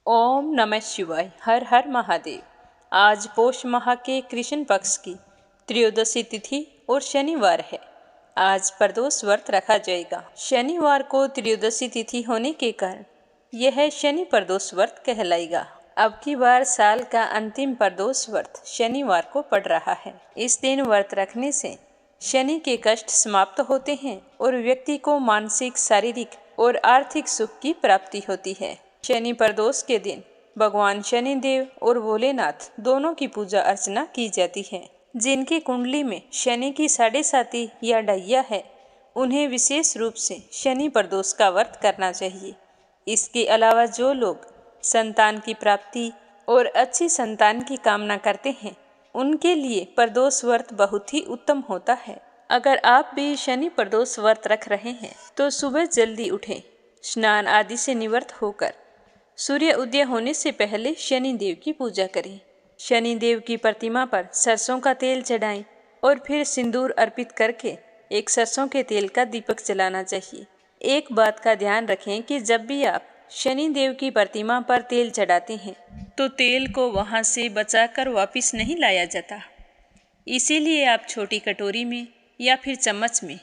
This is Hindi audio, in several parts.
ओम नमः शिवाय। हर हर महादेव। आज पौष माह के कृष्ण पक्ष की त्रयोदशी तिथि और शनिवार है। आज प्रदोष व्रत रखा जाएगा। शनिवार को त्रयोदशी तिथि होने के कारण यह शनि प्रदोष व्रत कहलाएगा। अब की बार साल का अंतिम प्रदोष व्रत शनिवार को पड़ रहा है। इस दिन व्रत रखने से शनि के कष्ट समाप्त होते हैं और व्यक्ति को मानसिक, शारीरिक और आर्थिक सुख की प्राप्ति होती है। शनि प्रदोष के दिन भगवान शनि देव और भोलेनाथ दोनों की पूजा अर्चना की जाती है। जिनकी कुंडली में शनि की 7.5 या ढैया है, उन्हें विशेष रूप से शनि प्रदोष का व्रत करना चाहिए। इसके अलावा जो लोग संतान की प्राप्ति और अच्छी संतान की कामना करते हैं, उनके लिए प्रदोष व्रत बहुत ही उत्तम होता है। अगर आप भी शनि प्रदोष व्रत रख रहे हैं तो सुबह जल्दी उठें, स्नान आदि से निवृत्त होकर सूर्य उदय होने से पहले शनि देव की पूजा करें। शनि देव की प्रतिमा पर सरसों का तेल चढ़ाएं और फिर सिंदूर अर्पित करके एक सरसों के तेल का दीपक जलाना चाहिए। एक बात का ध्यान रखें कि जब भी आप शनि देव की प्रतिमा पर तेल चढ़ाते हैं तो तेल को वहां से बचाकर वापस नहीं लाया जाता। इसीलिए आप छोटी कटोरी में या फिर चम्मच में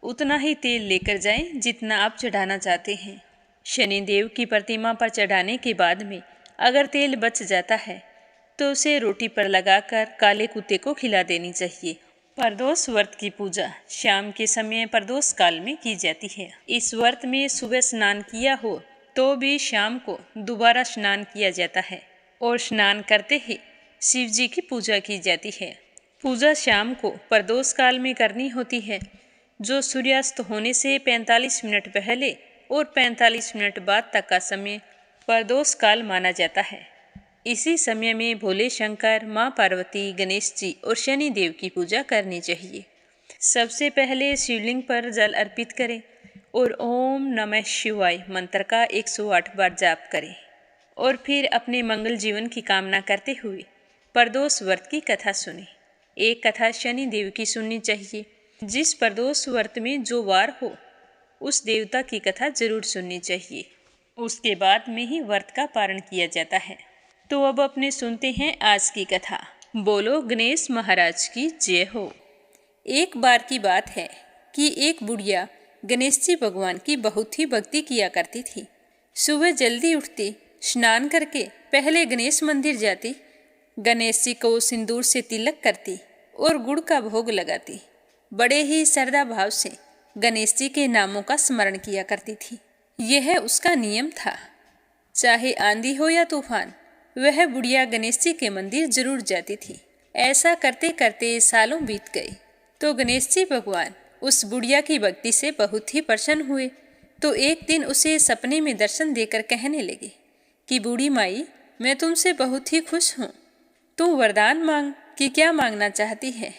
उतना ही तेल लेकर जाएं जितना आप चढ़ाना चाहते हैं। शनि देव की प्रतिमा पर चढ़ाने के बाद में अगर तेल बच जाता है तो उसे रोटी पर लगाकर काले कुत्ते को खिला देनी चाहिए। प्रदोष व्रत की पूजा शाम के समय प्रदोष काल में की जाती है। इस व्रत में सुबह स्नान किया हो तो भी शाम को दोबारा स्नान किया जाता है और स्नान करते ही शिव जी की पूजा की जाती है। पूजा शाम को प्रदोष काल में करनी होती है, जो सूर्यास्त होने से 45 मिनट पहले और 45 मिनट बाद तक का समय प्रदोष काल माना जाता है। इसी समय में भोले शंकर, माँ पार्वती, गणेश जी और शनि देव की पूजा करनी चाहिए। सबसे पहले शिवलिंग पर जल अर्पित करें और ओम नमः शिवाय मंत्र का 108 बार जाप करें और फिर अपने मंगल जीवन की कामना करते हुए प्रदोष व्रत की कथा सुनें। एक कथा शनि देव की सुननी चाहिए। जिस प्रदोष व्रत में जो वार हो उस देवता की कथा जरूर सुननी चाहिए। उसके बाद में ही व्रत का पारण किया जाता है। तो अब अपने सुनते हैं आज की कथा। बोलो गणेश महाराज की जय हो। एक बार की बात है कि एक बुढ़िया गणेश जी भगवान की बहुत ही भक्ति किया करती थी। सुबह जल्दी उठती, स्नान करके पहले गणेश मंदिर जाती, गणेश जी को सिंदूर से तिलक करती और गुड़ का भोग लगाती। बड़े ही श्रद्धा भाव से गणेश जी के नामों का स्मरण किया करती थी। यह उसका नियम था। चाहे आंधी हो या तूफान, वह बुढ़िया गणेश जी के मंदिर जरूर जाती थी। ऐसा करते करते सालों बीत गए तो गणेश जी भगवान उस बुढ़िया की भक्ति से बहुत ही प्रसन्न हुए। तो एक दिन उसे सपने में दर्शन देकर कहने लगे कि बूढ़ी माई, मैं तुमसे बहुत ही खुश हूँ, तू वरदान मांग कि क्या मांगना चाहती है।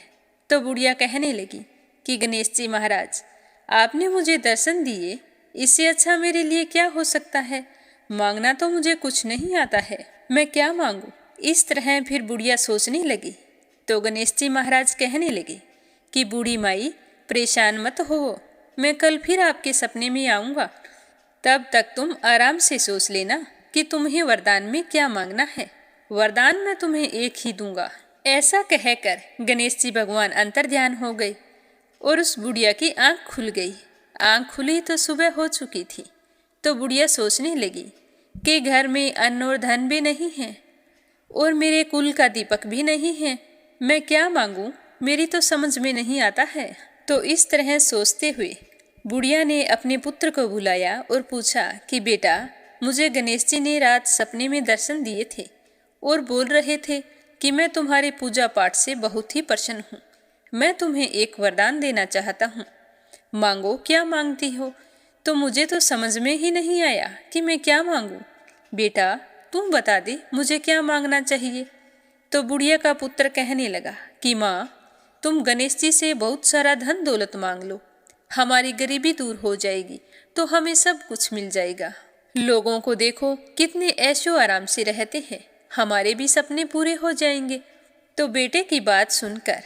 तो बुढ़िया कहने लगी कि गणेश जी महाराज, आपने मुझे दर्शन दिए, इससे अच्छा मेरे लिए क्या हो सकता है। मांगना तो मुझे कुछ नहीं आता है, मैं क्या मांगू। इस तरह फिर बुढ़िया सोचने लगी। तो गणेश जी महाराज कहने लगे कि बूढ़ी माई, परेशान मत हो, मैं कल फिर आपके सपने में आऊँगा। तब तक तुम आराम से सोच लेना कि तुम्हें वरदान में क्या मांगना है। वरदान मैं तुम्हें एक ही दूंगा। ऐसा कहकर गणेश जी भगवान अंतर्ध्यान हो गए और उस बुढ़िया की आंख खुल गई। आंख खुली तो सुबह हो चुकी थी। तो बुढ़िया सोचने लगी कि घर में अन्न और धन भी नहीं है और मेरे कुल का दीपक भी नहीं है, मैं क्या मांगूं, मेरी तो समझ में नहीं आता है। तो इस तरह सोचते हुए बुढ़िया ने अपने पुत्र को बुलाया और पूछा कि बेटा, मुझे गणेश जी ने रात सपने में दर्शन दिए थे और बोल रहे थे कि मैं तुम्हारे पूजा पाठ से बहुत ही प्रसन्न हूँ। मैं तुम्हें एक वरदान देना चाहता हूँ, मांगो, क्या मांगती हो। तो मुझे तो समझ में ही नहीं आया कि मैं क्या मांगूं। बेटा, तुम बता दे मुझे क्या मांगना चाहिए। तो बुढ़िया का पुत्र कहने लगा कि माँ, तुम गणेश जी से बहुत सारा धन दौलत मांग लो, हमारी गरीबी दूर हो जाएगी तो हमें सब कुछ मिल जाएगा। लोगों को देखो कितने ऐशो आराम से रहते हैं, हमारे भी सपने पूरे हो जाएंगे। तो बेटे की बात सुनकर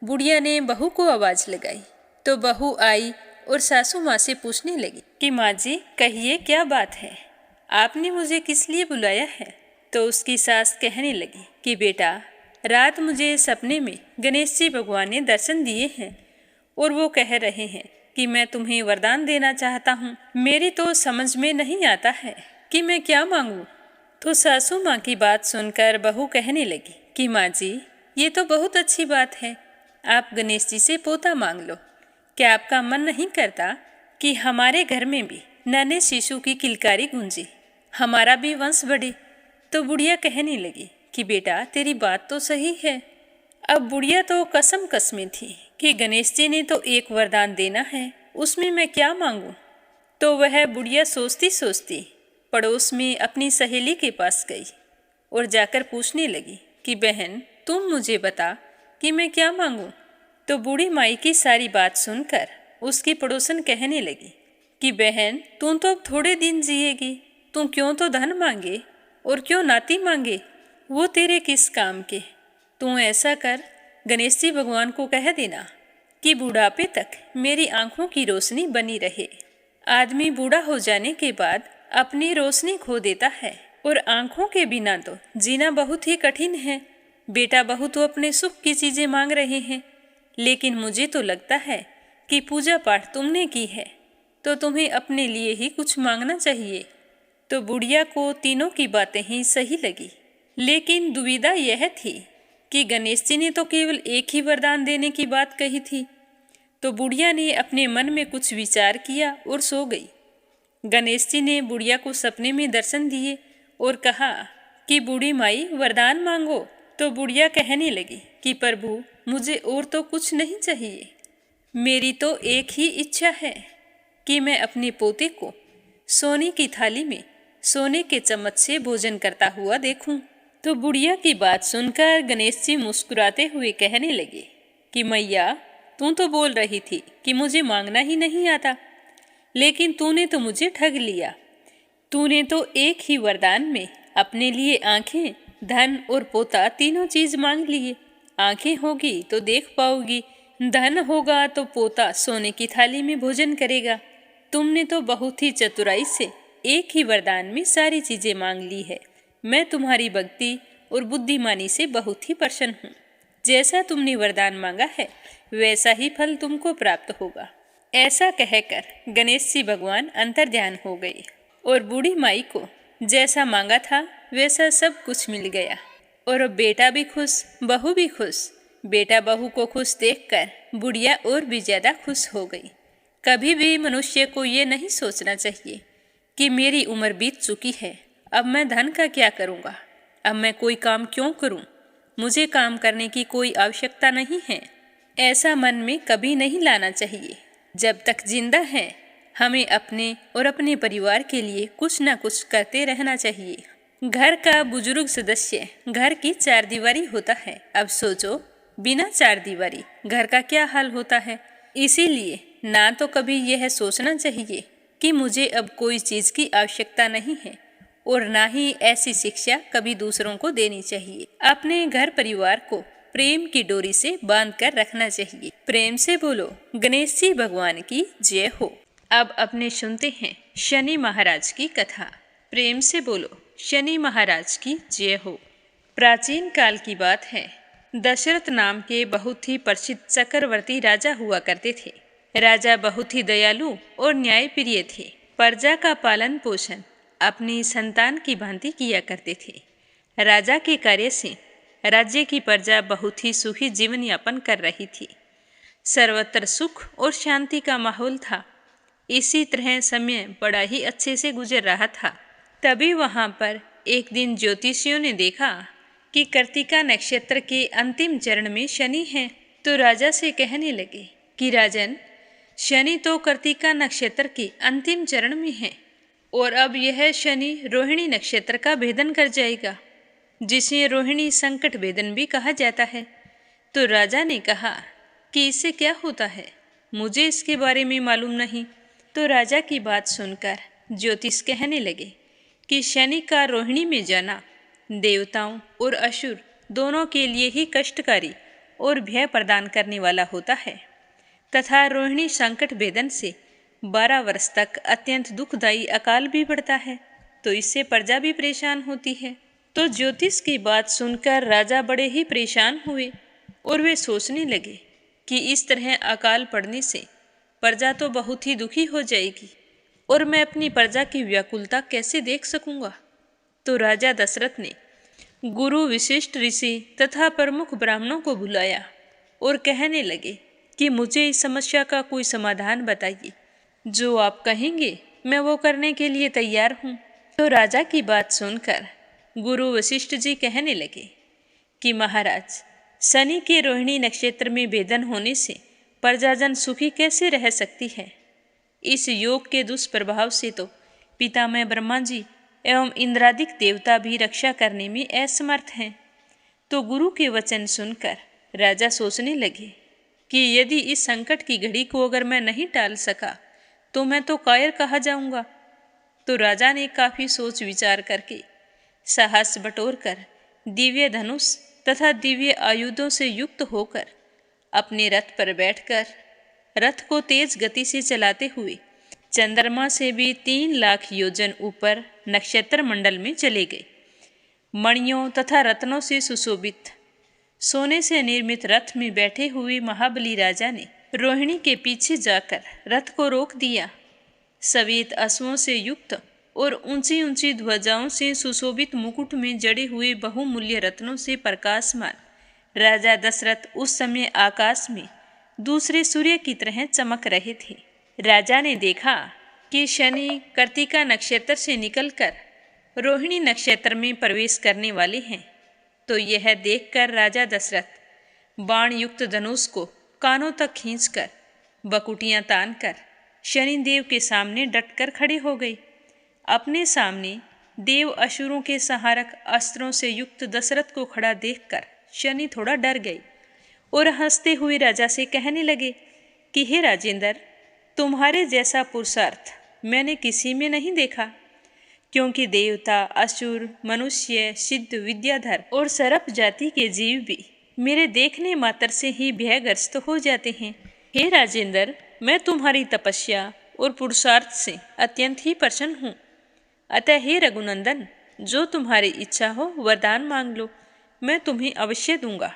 बुढ़िया ने बहू को आवाज लगाई। तो बहू आई और सासू माँ से पूछने लगी कि माँ जी, कहिए क्या बात है। आपने मुझे किस लिए बुलाया है? तो उसकी सास कहने लगी कि बेटा, रात मुझे सपने में गणेश जी भगवान ने दर्शन दिए हैं और वो कह रहे हैं कि मैं तुम्हें वरदान देना चाहता हूँ। मेरी तो समझ में नहीं आता है कि मैं क्या मांगूं। तो सासू माँ की बात सुनकर बहू कहने लगी कि माँ जी, ये तो बहुत अच्छी बात है, आप गणेश जी से पोता मांग लो। क्या आपका मन नहीं करता कि हमारे घर में भी नन्हे शिशु की किलकारी गूंजे, हमारा भी वंश बढ़े? तो बुढ़िया कहने लगी कि बेटा, तेरी बात तो सही है। अब बुढ़िया तो कसम कसमी थी कि गणेश जी ने तो एक वरदान देना है, उसमें मैं क्या मांगूं। तो वह बुढ़िया सोचती सोचती पड़ोस में अपनी सहेली के पास गई और जाकर पूछने लगी कि बहन, तुम मुझे बता कि मैं क्या मांगूं। तो बूढ़ी माई की सारी बात सुनकर उसकी पड़ोसन कहने लगी कि बहन, तू तो अब थोड़े दिन जिएगी, तू क्यों तो धन मांगे और क्यों नाती मांगे, वो तेरे किस काम के। तू ऐसा कर, गणेश जी भगवान को कह देना कि बुढ़ापे तक मेरी आंखों की रोशनी बनी रहे। आदमी बूढ़ा हो जाने के बाद अपनी रोशनी खो देता है और आंखों के बिना तो जीना बहुत ही कठिन है। बेटा बहू तो अपने सुख की चीजें मांग रहे हैं, लेकिन मुझे तो लगता है कि पूजा पाठ तुमने की है तो तुम्हें अपने लिए ही कुछ मांगना चाहिए। तो बुढ़िया को तीनों की बातें ही सही लगी, लेकिन दुविधा यह थी कि गणेश जी ने तो केवल एक ही वरदान देने की बात कही थी। तो बुढ़िया ने अपने मन में कुछ विचार किया और सो गई। गणेश जी ने बुढ़िया को सपने में दर्शन दिए और कहा कि बूढ़ी माई, वरदान मांगो। तो बुढ़िया कहने लगी कि प्रभु, मुझे और तो कुछ नहीं चाहिए, मेरी तो एक ही इच्छा है कि मैं अपने पोते को सोने की थाली में सोने के चम्मच से भोजन करता हुआ देखूं। तो बुढ़िया की बात सुनकर गणेश जी मुस्कुराते हुए कहने लगे कि मैया, तू तो बोल रही थी कि मुझे मांगना ही नहीं आता, लेकिन तूने तो मुझे ठग लिया। तूने तो एक ही वरदान में अपने लिए आंखें, धन और पोता तीनों चीज मांग लिए। आंखें होगी तो देख पाओगी, धन होगा तो पोता सोने की थाली में भोजन करेगा। तुमने तो बहुत ही चतुराई से एक ही वरदान में सारी चीजें मांग ली है। मैं तुम्हारी भक्ति और बुद्धिमानी से बहुत ही प्रसन्न हूँ। जैसा तुमने वरदान मांगा है वैसा ही फल तुमको प्राप्त होगा। ऐसा कहकर गणेश जी भगवान अंतर्ध्यान हो गए और बूढ़ी माई को जैसा मांगा था वैसा सब कुछ मिल गया। और अब बेटा भी खुश, बहू भी खुश। बेटा बहू को खुश देखकर बुढ़िया और भी ज्यादा खुश हो गई। कभी भी मनुष्य को ये नहीं सोचना चाहिए कि मेरी उम्र बीत चुकी है, अब मैं धन का क्या करूँगा, अब मैं कोई काम क्यों करूँ, मुझे काम करने की कोई आवश्यकता नहीं है। ऐसा मन में कभी नहीं लाना चाहिए। जब तक जिंदा हैं हमें अपने और अपने परिवार के लिए कुछ न कुछ करते रहना चाहिए। घर का बुजुर्ग सदस्य घर की चारदीवारी होता है। अब सोचो, बिना चारदीवारी घर का क्या हाल होता है। इसीलिए ना तो कभी यह सोचना चाहिए कि मुझे अब कोई चीज़ की आवश्यकता नहीं है, और ना ही ऐसी शिक्षा कभी दूसरों को देनी चाहिए। अपने घर परिवार को प्रेम की डोरी से बांध कर रखना चाहिए। प्रेम से बोलो गणेश जी भगवान की जय हो। अब अपने सुनते हैं शनि महाराज की कथा। प्रेम से बोलो शनि महाराज की जय हो। प्राचीन काल की बात है। दशरथ नाम के बहुत ही प्रसिद्ध चक्रवर्ती राजा हुआ करते थे। राजा बहुत ही दयालु और न्यायप्रिय थे। प्रजा का पालन पोषण अपनी संतान की भांति किया करते थे। राजा के कार्य से राज्य की प्रजा बहुत ही सुखी जीवन यापन कर रही थी। सर्वत्र सुख और शांति का माहौल था। इसी तरह समय बड़ा ही अच्छे से गुजर रहा था। तभी वहाँ पर एक दिन ज्योतिषियों ने देखा कि कृत्तिका नक्षत्र के अंतिम चरण में शनि है। तो राजा से कहने लगे कि राजन, शनि तो कृत्तिका नक्षत्र के अंतिम चरण में है और अब यह शनि रोहिणी नक्षत्र का भेदन कर जाएगा, जिसे रोहिणी संकट भेदन भी कहा जाता है। तो राजा ने कहा कि इससे क्या होता है, मुझे इसके बारे में मालूम नहीं। तो राजा की बात सुनकर ज्योतिष कहने लगे कि शनि का रोहिणी में जाना देवताओं और असुर दोनों के लिए ही कष्टकारी और भय प्रदान करने वाला होता है, तथा रोहिणी संकट भेदन से 12 वर्ष तक अत्यंत दुखदायी अकाल भी पड़ता है। तो इससे प्रजा भी परेशान होती है। तो ज्योतिष की बात सुनकर राजा बड़े ही परेशान हुए और वे सोचने लगे कि इस तरह अकाल पड़ने से प्रजा तो बहुत ही दुखी हो जाएगी और मैं अपनी प्रजा की व्याकुलता कैसे देख सकूंगा। तो राजा दशरथ ने गुरु वशिष्ठ ऋषि तथा प्रमुख ब्राह्मणों को बुलाया और कहने लगे कि मुझे इस समस्या का कोई समाधान बताइए। जो आप कहेंगे मैं वो करने के लिए तैयार हूँ। तो राजा की बात सुनकर गुरु वशिष्ठ जी कहने लगे कि महाराज, शनि के रोहिणी नक्षत्र में भेदन होने से प्रजाजन सुखी कैसे रह सकती है। इस योग के दुष्प्रभाव से तो पितामह ब्रह्मा जी एवं इंद्रादिक देवता भी रक्षा करने में असमर्थ हैं। तो गुरु के वचन सुनकर राजा सोचने लगे कि यदि इस संकट की घड़ी को अगर मैं नहीं टाल सका तो मैं तो कायर कहा जाऊंगा। तो राजा ने काफी सोच विचार करके साहस बटोरकर दिव्य धनुष तथा दिव्य आयुधों से युक्त होकर अपने रथ पर बैठकर रथ को तेज गति से चलाते हुए चंद्रमा से भी 3 लाख योजन ऊपर नक्षत्र मंडल में चले गए। मणियों तथा रत्नों से सुशोभित सोने से निर्मित रथ में बैठे हुए महाबली राजा ने रोहिणी के पीछे जाकर रथ को रोक दिया। श्वेत अश्वों से युक्त और ऊंची ऊंची ध्वजाओं से सुशोभित मुकुट में जड़े हुए बहुमूल्य रत्नों से प्रकाशमान राजा दशरथ उस समय आकाश में दूसरे सूर्य की तरह चमक रहे थे। राजा ने देखा कि शनि कृत्तिका नक्षत्र से निकलकर रोहिणी नक्षत्र में प्रवेश करने वाले हैं। तो यह देखकर राजा दशरथ बाण युक्त धनुष को कानों तक खींचकर बकुटियां तानकर शनिदेव के सामने डटकर खड़े हो गए। अपने सामने देव असुरों के संहारक अस्त्रों से युक्त दशरथ को खड़ा देखकर शनि थोड़ा डर गए और हंसते हुए राजा से कहने लगे कि हे राजेंद्र, तुम्हारे जैसा पुरुषार्थ मैंने किसी में नहीं देखा, क्योंकि देवता, असुर, मनुष्य, सिद्ध, विद्याधर और सर्प जाति के जीव भी मेरे देखने मात्र से ही भयग्रस्त हो जाते हैं। हे राजेंद्र, मैं तुम्हारी तपस्या और पुरुषार्थ से अत्यंत ही प्रसन्न हूँ। अतः हे रघुनंदन, जो तुम्हारी इच्छा हो वरदान मांग लो, मैं तुम्हें अवश्य दूंगा।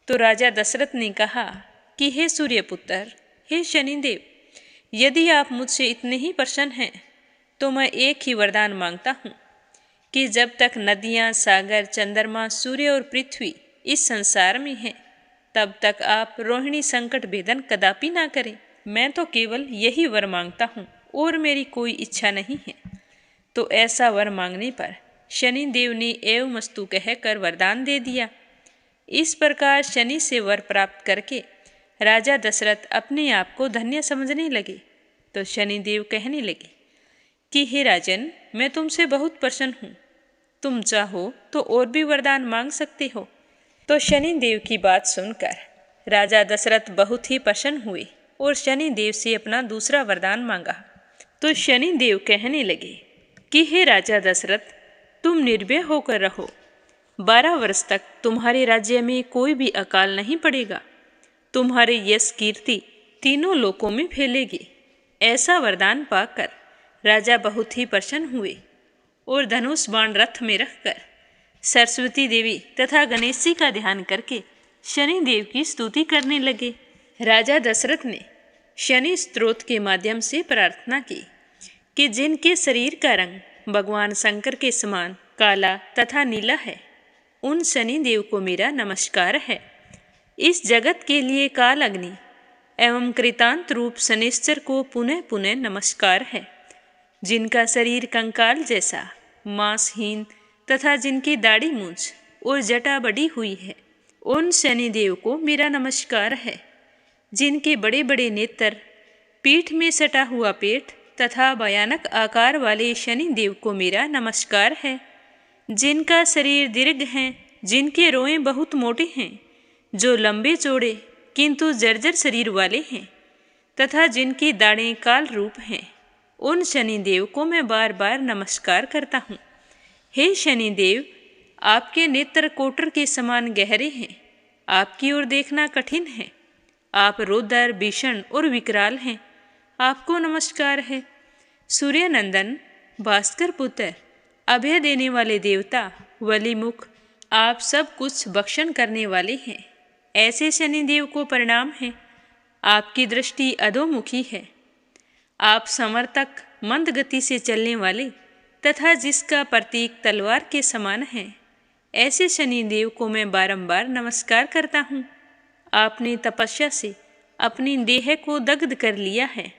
तो राजा दशरथ ने कहा कि हे सूर्यपुत्र, हे शनिदेव, यदि आप मुझसे इतने ही प्रसन्न हैं तो मैं एक ही वरदान मांगता हूँ कि जब तक नदियाँ, सागर, चंद्रमा, सूर्य और पृथ्वी इस संसार में हैं तब तक आप रोहिणी संकट भेदन कदापि ना करें। मैं तो केवल यही वर मांगता हूँ और मेरी कोई इच्छा नहीं है। तो ऐसा वर मांगने पर शनिदेव ने एवमस्तु कहकर वरदान दे दिया। इस प्रकार शनि से वर प्राप्त करके राजा दशरथ अपने आप को धन्य समझने लगे। तो शनिदेव कहने लगे कि हे राजन, मैं तुमसे बहुत प्रसन्न हूँ, तुम चाहो तो और भी वरदान मांग सकते हो। तो शनिदेव की बात सुनकर राजा दशरथ बहुत ही प्रसन्न हुए और शनिदेव से अपना दूसरा वरदान मांगा। तो शनिदेव कहने लगे कि हे राजा दशरथ, तुम निर्भय होकर रहो। 12 वर्ष तक तुम्हारे राज्य में कोई भी अकाल नहीं पड़ेगा। तुम्हारे यश कीर्ति तीनों लोकों में फैलेगी। ऐसा वरदान पाकर राजा बहुत ही प्रसन्न हुए और धनुष बाण रथ में रखकर सरस्वती देवी तथा गणेश जी का ध्यान करके शनिदेव की स्तुति करने लगे। राजा दशरथ ने शनि स्तोत्र के माध्यम से प्रार्थना की कि जिनके शरीर का रंग भगवान शंकर के समान काला तथा नीला है, उन शनिदेव को मेरा नमस्कार है। इस जगत के लिए काल अग्नि एवं कृतांत रूप शनिश्चर को पुनः पुनः नमस्कार है। जिनका शरीर कंकाल जैसा मांसहीन तथा जिनकी दाढ़ी मूंछ और जटा बढ़ी हुई है, उन शनिदेव को मेरा नमस्कार है। जिनके बड़े बड़े नेत्र, पीठ में सटा हुआ पेट तथा भयानक आकार वाले शनिदेव को मेरा नमस्कार है। जिनका शरीर दीर्घ है, जिनके रोए बहुत मोटे हैं, जो लंबे चौड़े किंतु जर्जर शरीर वाले हैं तथा जिनकी दाढ़ें काल रूप हैं, उन शनिदेव को मैं बार बार नमस्कार करता हूँ। हे शनिदेव, आपके नेत्र कोटर के समान गहरे हैं, आपकी ओर देखना कठिन है। आप रौद्र, भीषण और विकराल हैं, आपको नमस्कार है। सूर्य नंदन, भास्कर पुत्र, अभय देने वाले देवता, वलीमुख, आप सब कुछ बख्शन करने वाले हैं। ऐसे शनिदेव को प्रणाम है। आपकी दृष्टि अधोमुखी है। आप समर्थक, मंद गति से चलने वाले तथा जिसका प्रतीक तलवार के समान है, ऐसे शनिदेव को मैं बारंबार नमस्कार करता हूँ। आपने तपस्या से अपनी देह को दग्ध कर लिया है।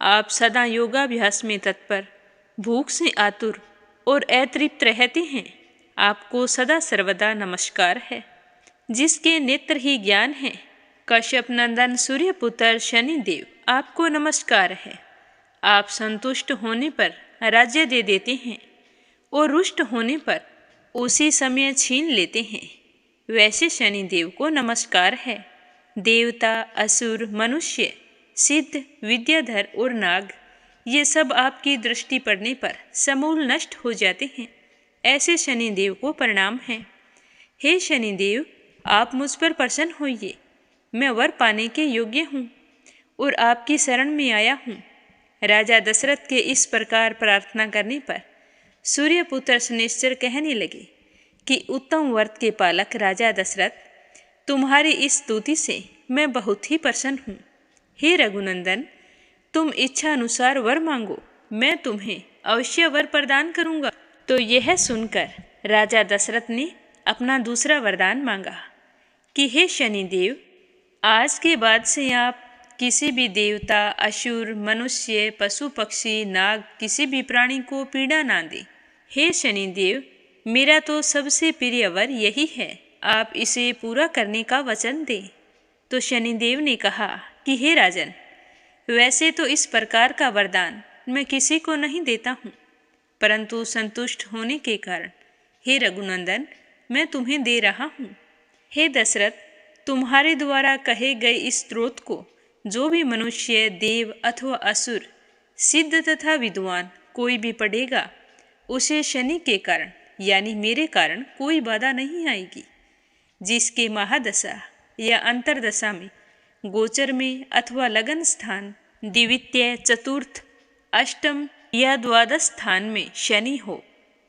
आप सदा योगाभ्यास में तत्पर, भूख से आतुर और अतृप्त रहते हैं। आपको सदा सर्वदा नमस्कार है। जिसके नेत्र ही ज्ञान है, कश्यप नंदन सूर्यपुत्र शनिदेव, आपको नमस्कार है। आप संतुष्ट होने पर राज्य दे देते हैं और रुष्ट होने पर उसी समय छीन लेते हैं। वैसे शनिदेव को नमस्कार है। देवता, असुर, मनुष्य, सिद्ध, विद्याधर और नाग, ये सब आपकी दृष्टि पड़ने पर समूल नष्ट हो जाते हैं। ऐसे शनिदेव को प्रणाम है। हे शनिदेव, आप मुझ पर प्रसन्न होइए। मैं वर पाने के योग्य हूँ और आपकी शरण में आया हूँ। राजा दशरथ के इस प्रकार प्रार्थना करने पर सूर्यपुत्र शनिश्चर कहने लगे कि उत्तम वर्त के पालक राजा दशरथ, तुम्हारी इस स्तुति से मैं बहुत ही प्रसन्न हूँ। हे रघुनंदन, तुम इच्छा अनुसार वर मांगो, मैं तुम्हें अवश्य वर प्रदान करूँगा। तो यह सुनकर राजा दशरथ ने अपना दूसरा वरदान मांगा कि हे शनिदेव, आज के बाद से आप किसी भी देवता, असुर, मनुष्य, पशु, पक्षी, नाग, किसी भी प्राणी को पीड़ा ना दे। हे शनिदेव, मेरा तो सबसे प्रिय वर यही है, आप इसे पूरा करने का वचन दें। तो शनिदेव ने कहा कि हे राजन, वैसे तो इस प्रकार का वरदान मैं किसी को नहीं देता हूँ, परंतु संतुष्ट होने के कारण हे रघुनंदन, मैं तुम्हें दे रहा हूँ। हे दशरथ, तुम्हारे द्वारा कहे गए इस स्त्रोत को जो भी मनुष्य, देव अथवा असुर, सिद्ध तथा विद्वान कोई भी पढ़ेगा, उसे शनि के कारण यानी मेरे कारण कोई बाधा नहीं आएगी। जिसके महादशा या अंतरदशा में, गोचर में अथवा लगन स्थान, द्वितीय, चतुर्थ, अष्टम या द्वादश स्थान में शनि हो,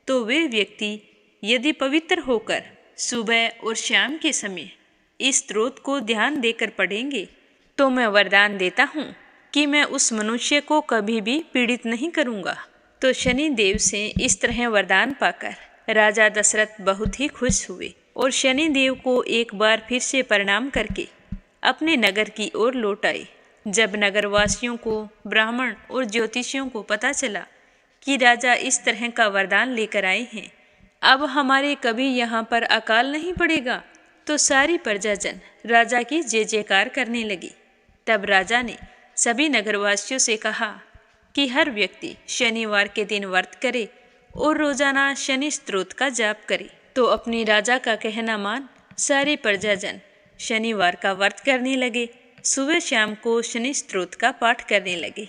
तो वे व्यक्ति यदि पवित्र होकर सुबह और शाम के समय इस स्त्रोत को ध्यान देकर पढ़ेंगे, तो मैं वरदान देता हूँ कि मैं उस मनुष्य को कभी भी पीड़ित नहीं करूँगा। तो शनि देव से इस तरह वरदान पाकर राजा दशरथ बहुत ही खुश हुए और शनि देव को एक बार फिर से प्रणाम करके अपने नगर की ओर लौट आए। जब नगरवासियों को, ब्राह्मण और ज्योतिषियों को पता चला कि राजा इस तरह का वरदान लेकर आए हैं, अब हमारे कभी यहाँ पर अकाल नहीं पड़ेगा, तो सारी प्रजाजन राजा की जय जयकार करने लगी। तब राजा ने सभी नगरवासियों से कहा कि हर व्यक्ति शनिवार के दिन व्रत करे और रोजाना शनि स्तोत्र का जाप करे। तो अपने राजा का कहना मान सारे प्रजाजन शनिवार का व्रत करने लगे। सुबह शाम को शनि स्तोत्र का पाठ करने लगे,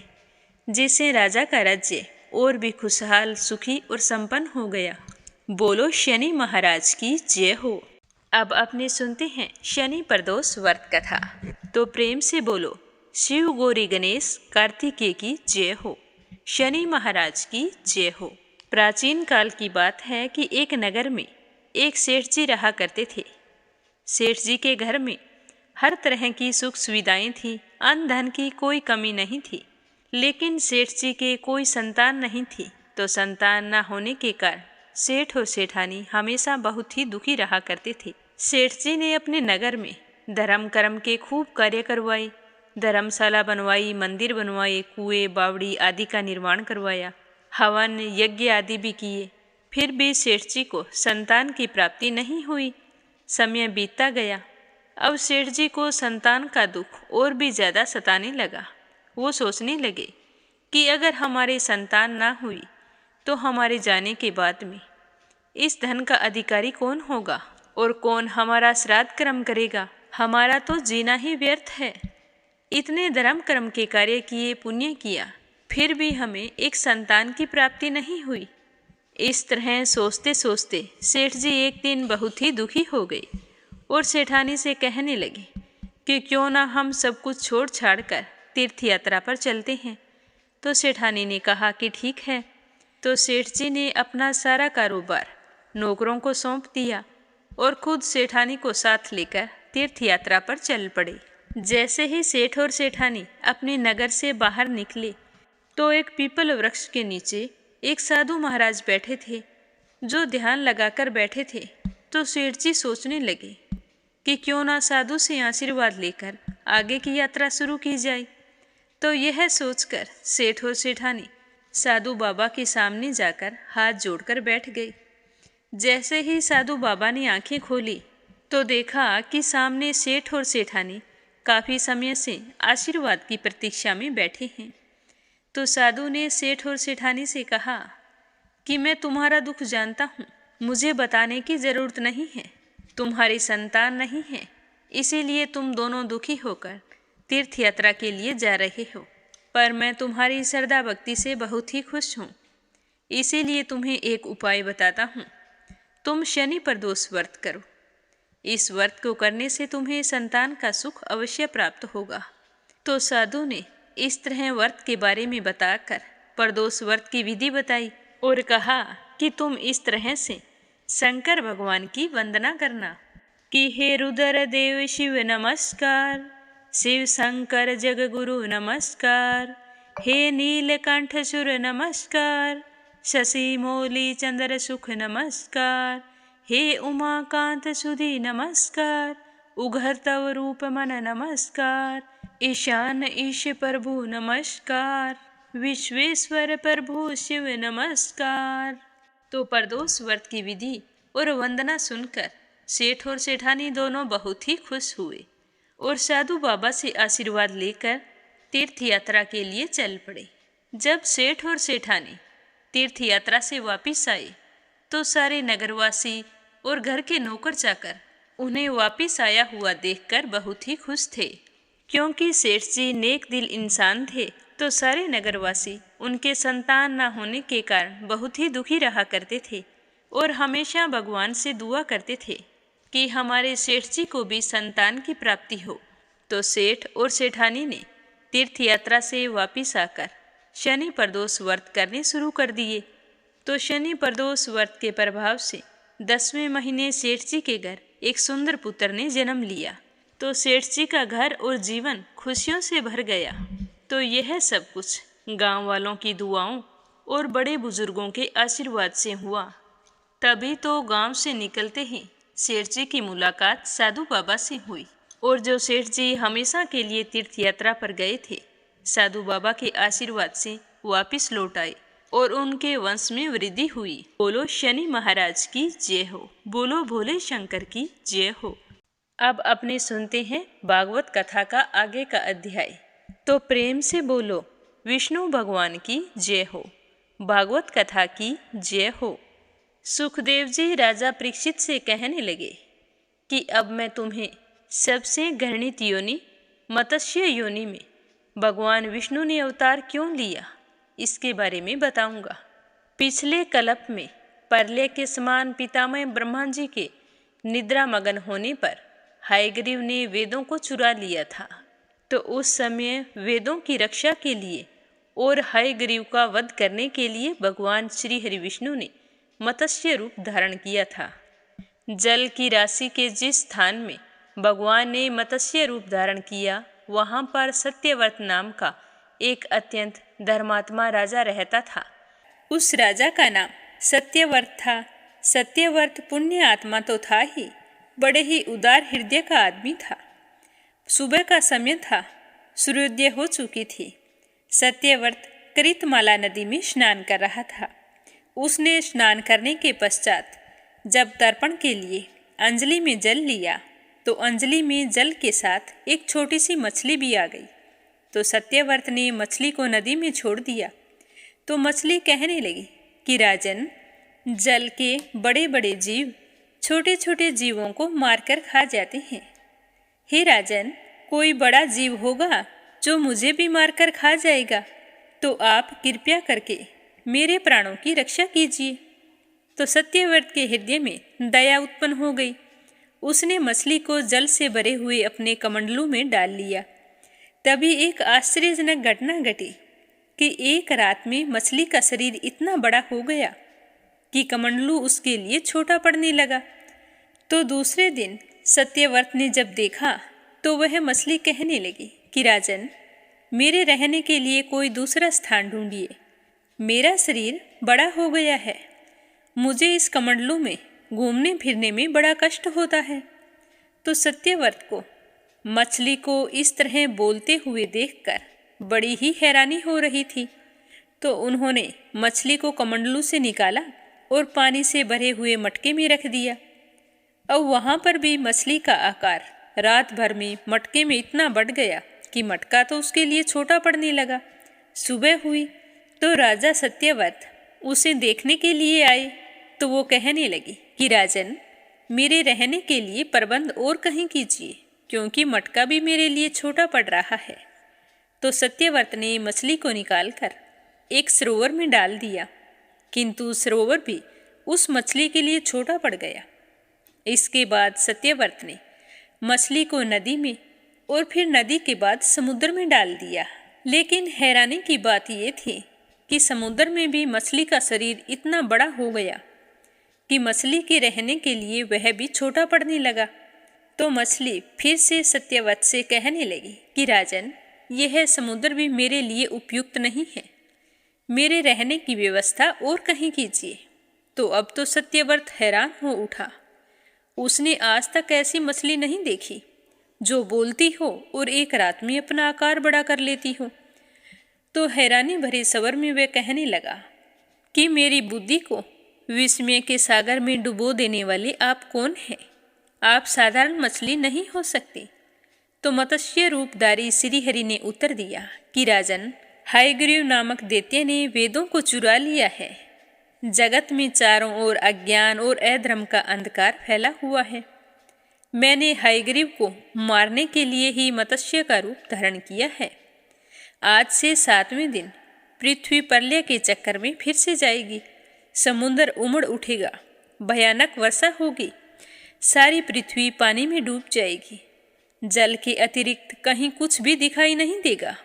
जिससे राजा का राज्य और भी खुशहाल, सुखी और संपन्न हो गया। बोलो शनि महाराज की जय हो। अब अपने सुनते हैं शनि प्रदोष व्रत कथा। तो प्रेम से बोलो शिव गौरी गणेश कार्तिकेय की जय हो, शनि महाराज की जय हो। प्राचीन काल की बात है कि एक नगर में एक सेठ जी रहा करते थे। सेठ जी के घर में हर तरह की सुख सुविधाएं थी, अन्न धन की कोई कमी नहीं थी। लेकिन सेठ जी के कोई संतान नहीं थी, तो संतान न होने के कारण सेठ और सेठानी हमेशा बहुत ही दुखी रहा करते थे। सेठ जी ने अपने नगर में धर्म कर्म के खूब कार्य करवाए, धर्मशाला बनवाई, मंदिर बनवाए, कुएं, बावड़ी आदि का निर्माण करवाया, हवन यज्ञ आदि भी किए। फिर भी सेठ जी को संतान की प्राप्ति नहीं हुई। समय बीतता गया। अब सेठ जी को संतान का दुख और भी ज़्यादा सताने लगा। वो सोचने लगे कि अगर हमारे संतान ना हुई तो हमारे जाने के बाद में इस धन का अधिकारी कौन होगा और कौन हमारा श्राद्ध कर्म करेगा। हमारा तो जीना ही व्यर्थ है। इतने धर्म कर्म के कार्य किए, पुण्य किया, फिर भी हमें एक संतान की प्राप्ति नहीं हुई। इस तरह सोचते सोचते सेठ जी एक दिन बहुत ही दुखी हो गए और सेठानी से कहने लगे कि क्यों ना हम सब कुछ छोड़ छाड़ कर तीर्थ यात्रा पर चलते हैं। तो सेठानी ने कहा कि ठीक है। तो सेठ जी ने अपना सारा कारोबार नौकरों को सौंप दिया और खुद सेठानी को साथ लेकर तीर्थ यात्रा पर चल पड़े। जैसे ही सेठ और सेठानी अपने नगर से बाहर निकले तो एक पीपल वृक्ष के नीचे एक साधु महाराज बैठे थे, जो ध्यान लगाकर बैठे थे। तो सेठ जी सोचने लगे कि क्यों ना साधु से आशीर्वाद लेकर आगे की यात्रा शुरू की जाए। तो यह सोचकर सेठ और सेठानी साधु बाबा के सामने जाकर हाथ जोड़कर बैठ गए। जैसे ही साधु बाबा ने आंखें खोली तो देखा कि सामने सेठ और सेठानी काफ़ी समय से आशीर्वाद की प्रतीक्षा में बैठे हैं। तो साधु ने सेठ और सेठानी से कहा कि मैं तुम्हारा दुख जानता हूँ, मुझे बताने की ज़रूरत नहीं है। तुम्हारी संतान नहीं है, इसीलिए तुम दोनों दुखी होकर तीर्थ यात्रा के लिए जा रहे हो। पर मैं तुम्हारी श्रद्धा भक्ति से बहुत ही खुश हूँ, इसीलिए तुम्हें एक उपाय बताता हूँ। तुम शनि प्रदोष व्रत करो। इस व्रत को करने से तुम्हें संतान का सुख अवश्य प्राप्त होगा। तो साधु ने इस तरह व्रत के बारे में बताकर प्रदोष व्रत की विधि बताई और कहा कि तुम इस तरह से शंकर भगवान की वंदना करना कि हे रुद्र देव शिव नमस्कार, शिव शंकर जग गुरु नमस्कार, हे नीलकंठ सुर नमस्कार, शशि मौली चंद्र सुख नमस्कार, हे उमाकांत सुधी नमस्कार, उघर तव रूप मन नमस्कार, ईशान ईश प्रभु नमस्कार, विश्वेश्वर प्रभु शिव नमस्कार। तो प्रदोष व्रत की विधि और वंदना सुनकर सेठ और सेठानी दोनों बहुत ही खुश हुए और साधु बाबा से आशीर्वाद लेकर तीर्थ यात्रा के लिए चल पड़े। जब सेठ और सेठानी तीर्थ यात्रा से वापिस आए तो सारे नगरवासी और घर के नौकर चाकर उन्हें वापिस आया हुआ देखकर बहुत ही खुश थे। क्योंकि सेठ जी नेक दिल इंसान थे, तो सारे नगरवासी उनके संतान न होने के कारण बहुत ही दुखी रहा करते थे और हमेशा भगवान से दुआ करते थे कि हमारे सेठ जी को भी संतान की प्राप्ति हो। तो सेठ और सेठानी ने तीर्थ यात्रा से वापिस आकर शनि प्रदोष व्रत करने शुरू कर दिए। तो शनि प्रदोष व्रत के प्रभाव से 10वें महीने सेठ जी के घर एक सुंदर पुत्र ने जन्म लिया। तो सेठ जी का घर और जीवन खुशियों से भर गया। तो यह सब कुछ गांव वालों की दुआओं और बड़े बुजुर्गों के आशीर्वाद से हुआ। तभी तो गांव से निकलते ही सेठ जी की मुलाकात साधु बाबा से हुई और जो सेठ जी हमेशा के लिए तीर्थ यात्रा पर गए थे, साधु बाबा के आशीर्वाद से वापिस लौट आए और उनके वंश में वृद्धि हुई। बोलो शनि महाराज की जय हो, बोलो भोले शंकर की जय हो। अब अपने सुनते हैं भागवत कथा का आगे का अध्याय। तो प्रेम से बोलो विष्णु भगवान की जय हो, भागवत कथा की जय हो। सुखदेव जी राजा परीक्षित से कहने लगे कि अब मैं तुम्हें सबसे घृणित योनि मत्स्य योनि में भगवान विष्णु ने अवतार क्यों लिया, इसके बारे में बताऊंगा। पिछले कल्प में प्रलय के समान पितामह ब्रह्मा जी के निद्रा मगन होने पर हयग्रीव ने वेदों को चुरा लिया था। तो उस समय वेदों की रक्षा के लिए और हयग्रीव का वध करने के लिए भगवान श्री हरि विष्णु ने मत्स्य रूप धारण किया था। जल की राशि के जिस स्थान में भगवान ने मत्स्य रूप धारण किया, वहाँ पर सत्यव्रत नाम का एक अत्यंत धर्मात्मा राजा रहता था। उस राजा का नाम सत्यव्रत था। सत्यव्रत पुण्य आत्मा तो था ही, बड़े ही उदार हृदय का आदमी था। सुबह का समय था, सूर्योदय हो चुकी थी। सत्यव्रत कृतमाला नदी में स्नान कर रहा था। उसने स्नान करने के पश्चात जब तर्पण के लिए अंजलि में जल लिया तो अंजलि में जल के साथ एक छोटी सी मछली भी आ गई। तो सत्यव्रत ने मछली को नदी में छोड़ दिया। तो मछली कहने लगी कि राजन, जल के बड़े बड़े जीव छोटे छोटे जीवों को मारकर खा जाते हैं। हे राजन, कोई बड़ा जीव होगा जो मुझे भी मारकर खा जाएगा, तो आप कृपया करके मेरे प्राणों की रक्षा कीजिए। तो सत्यव्रत के हृदय में दया उत्पन्न हो गई। उसने मछली को जल से भरे हुए अपने कमंडलू में डाल लिया। तभी एक आश्चर्यजनक घटना घटी। कि एक रात में मछली का शरीर इतना बड़ा हो गया कि कमंडलू उसके लिए छोटा पड़ने लगा। तो दूसरे दिन सत्यव्रत ने जब देखा तो वह मछली कहने लगी कि राजन, मेरे रहने के लिए कोई दूसरा स्थान ढूंढिए। मेरा शरीर बड़ा हो गया है, मुझे इस कमंडलू में घूमने फिरने में बड़ा कष्ट होता है। तो सत्यव्रत को मछली को इस तरह बोलते हुए देखकर बड़ी ही हैरानी हो रही थी। तो उन्होंने मछली को कमंडलू से निकाला और पानी से भरे हुए मटके में रख दिया। अब वहाँ पर भी मछली का आकार रात भर में मटके में इतना बढ़ गया कि मटका तो उसके लिए छोटा पड़ने लगा। सुबह हुई तो राजा सत्यव्रत उसे देखने के लिए आए। तो वो कहने लगी कि राजन, मेरे रहने के लिए प्रबंध और कहीं कीजिए, क्योंकि मटका भी मेरे लिए छोटा पड़ रहा है। तो सत्यव्रत ने मछली को निकालकर एक सरोवर में डाल दिया, किंतु सरोवर भी उस मछली के लिए छोटा पड़ गया। इसके बाद सत्यव्रत ने मछली को नदी में और फिर नदी के बाद समुद्र में डाल दिया। लेकिन हैरानी की बात यह थी कि समुद्र में भी मछली का शरीर इतना बड़ा हो गया कि मछली के रहने के लिए वह भी छोटा पड़ने लगा। तो मछली फिर से सत्यव्रत से कहने लगी कि राजन, यह समुद्र भी मेरे लिए उपयुक्त नहीं है, मेरे रहने की व्यवस्था और कहीं कीजिए। तो अब तो सत्यव्रत हैरान हो उठा। उसने आज तक ऐसी मछली नहीं देखी जो बोलती हो और एक रात में अपना आकार बड़ा कर लेती हो। तो हैरानी भरे स्वर में वह कहने लगा कि मेरी बुद्धि को विस्मय के सागर में डुबो देने वाले आप कौन हैं? आप साधारण मछली नहीं हो सकती। तो मत्स्य रूपधारी श्रीहरि ने उत्तर दिया कि राजन, हयग्रीव नामक दैत्य ने वेदों को चुरा लिया है। जगत में चारों ओर अज्ञान और अधर्म का अंधकार फैला हुआ है। मैंने हयग्रीव को मारने के लिए ही मत्स्य का रूप धारण किया है। आज से 7वें दिन पृथ्वी प्रलय के चक्कर में फिर से जाएगी। समुद्र उमड़ उठेगा, भयानक वर्षा होगी, सारी पृथ्वी पानी में डूब जाएगी। जल के अतिरिक्त कहीं कुछ भी दिखाई नहीं देगा।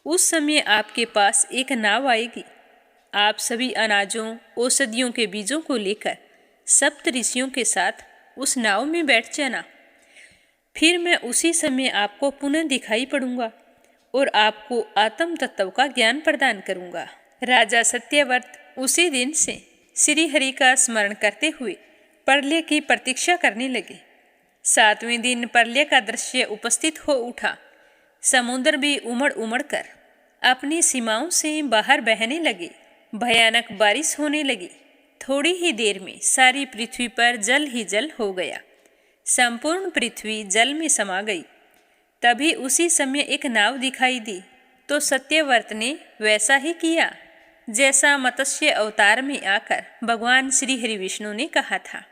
उस समय आपके पास एक नाव आएगी। आप सभी अनाजों, औषधियों के बीजों को लेकर सप्त ऋषियों के साथ उस नाव में बैठ जाना। फिर मैं उसी समय आपको पुनः दिखाई पड़ूंगा और आपको आत्म तत्व का ज्ञान प्रदान करूंगा। राजा सत्यव्रत उसी दिन से श्रीहरि का स्मरण करते हुए प्रलय की प्रतीक्षा करने लगे। 7वें दिन प्रलय का दृश्य उपस्थित हो उठा। समुद्र भी उमड़ उमड़ कर अपनी सीमाओं से बाहर बहने लगे। भयानक बारिश होने लगी। थोड़ी ही देर में सारी पृथ्वी पर जल ही जल हो गया। संपूर्ण पृथ्वी जल में समा गई। तभी उसी समय एक नाव दिखाई दी। तो सत्यव्रत ने वैसा ही किया जैसा मत्स्य अवतार में आकर भगवान श्री हरि विष्णु ने कहा था।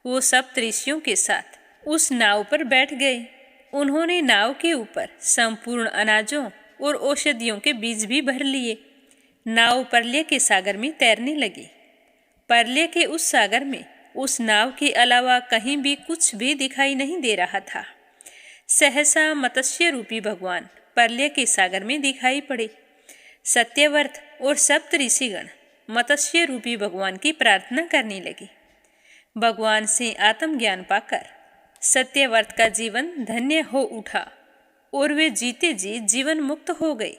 वो सप्त ऋषियों के साथ उस नाव पर बैठ गए। उन्होंने नाव के ऊपर संपूर्ण अनाजों और औषधियों के बीज भी भर लिए। नाव प्रलय के सागर में तैरने लगी। प्रलय के उस सागर में उस नाव के अलावा कहीं भी कुछ भी दिखाई नहीं दे रहा था। सहसा मत्स्य रूपी भगवान प्रलय के सागर में दिखाई पड़े। सत्यव्रत और सप्त ऋषिगण मत्स्य रूपी भगवान की प्रार्थना करने लगे। भगवान से आत्मज्ञान पाकर सत्यव्रत का जीवन धन्य हो उठा और वे जीते जी जीवन मुक्त हो गए।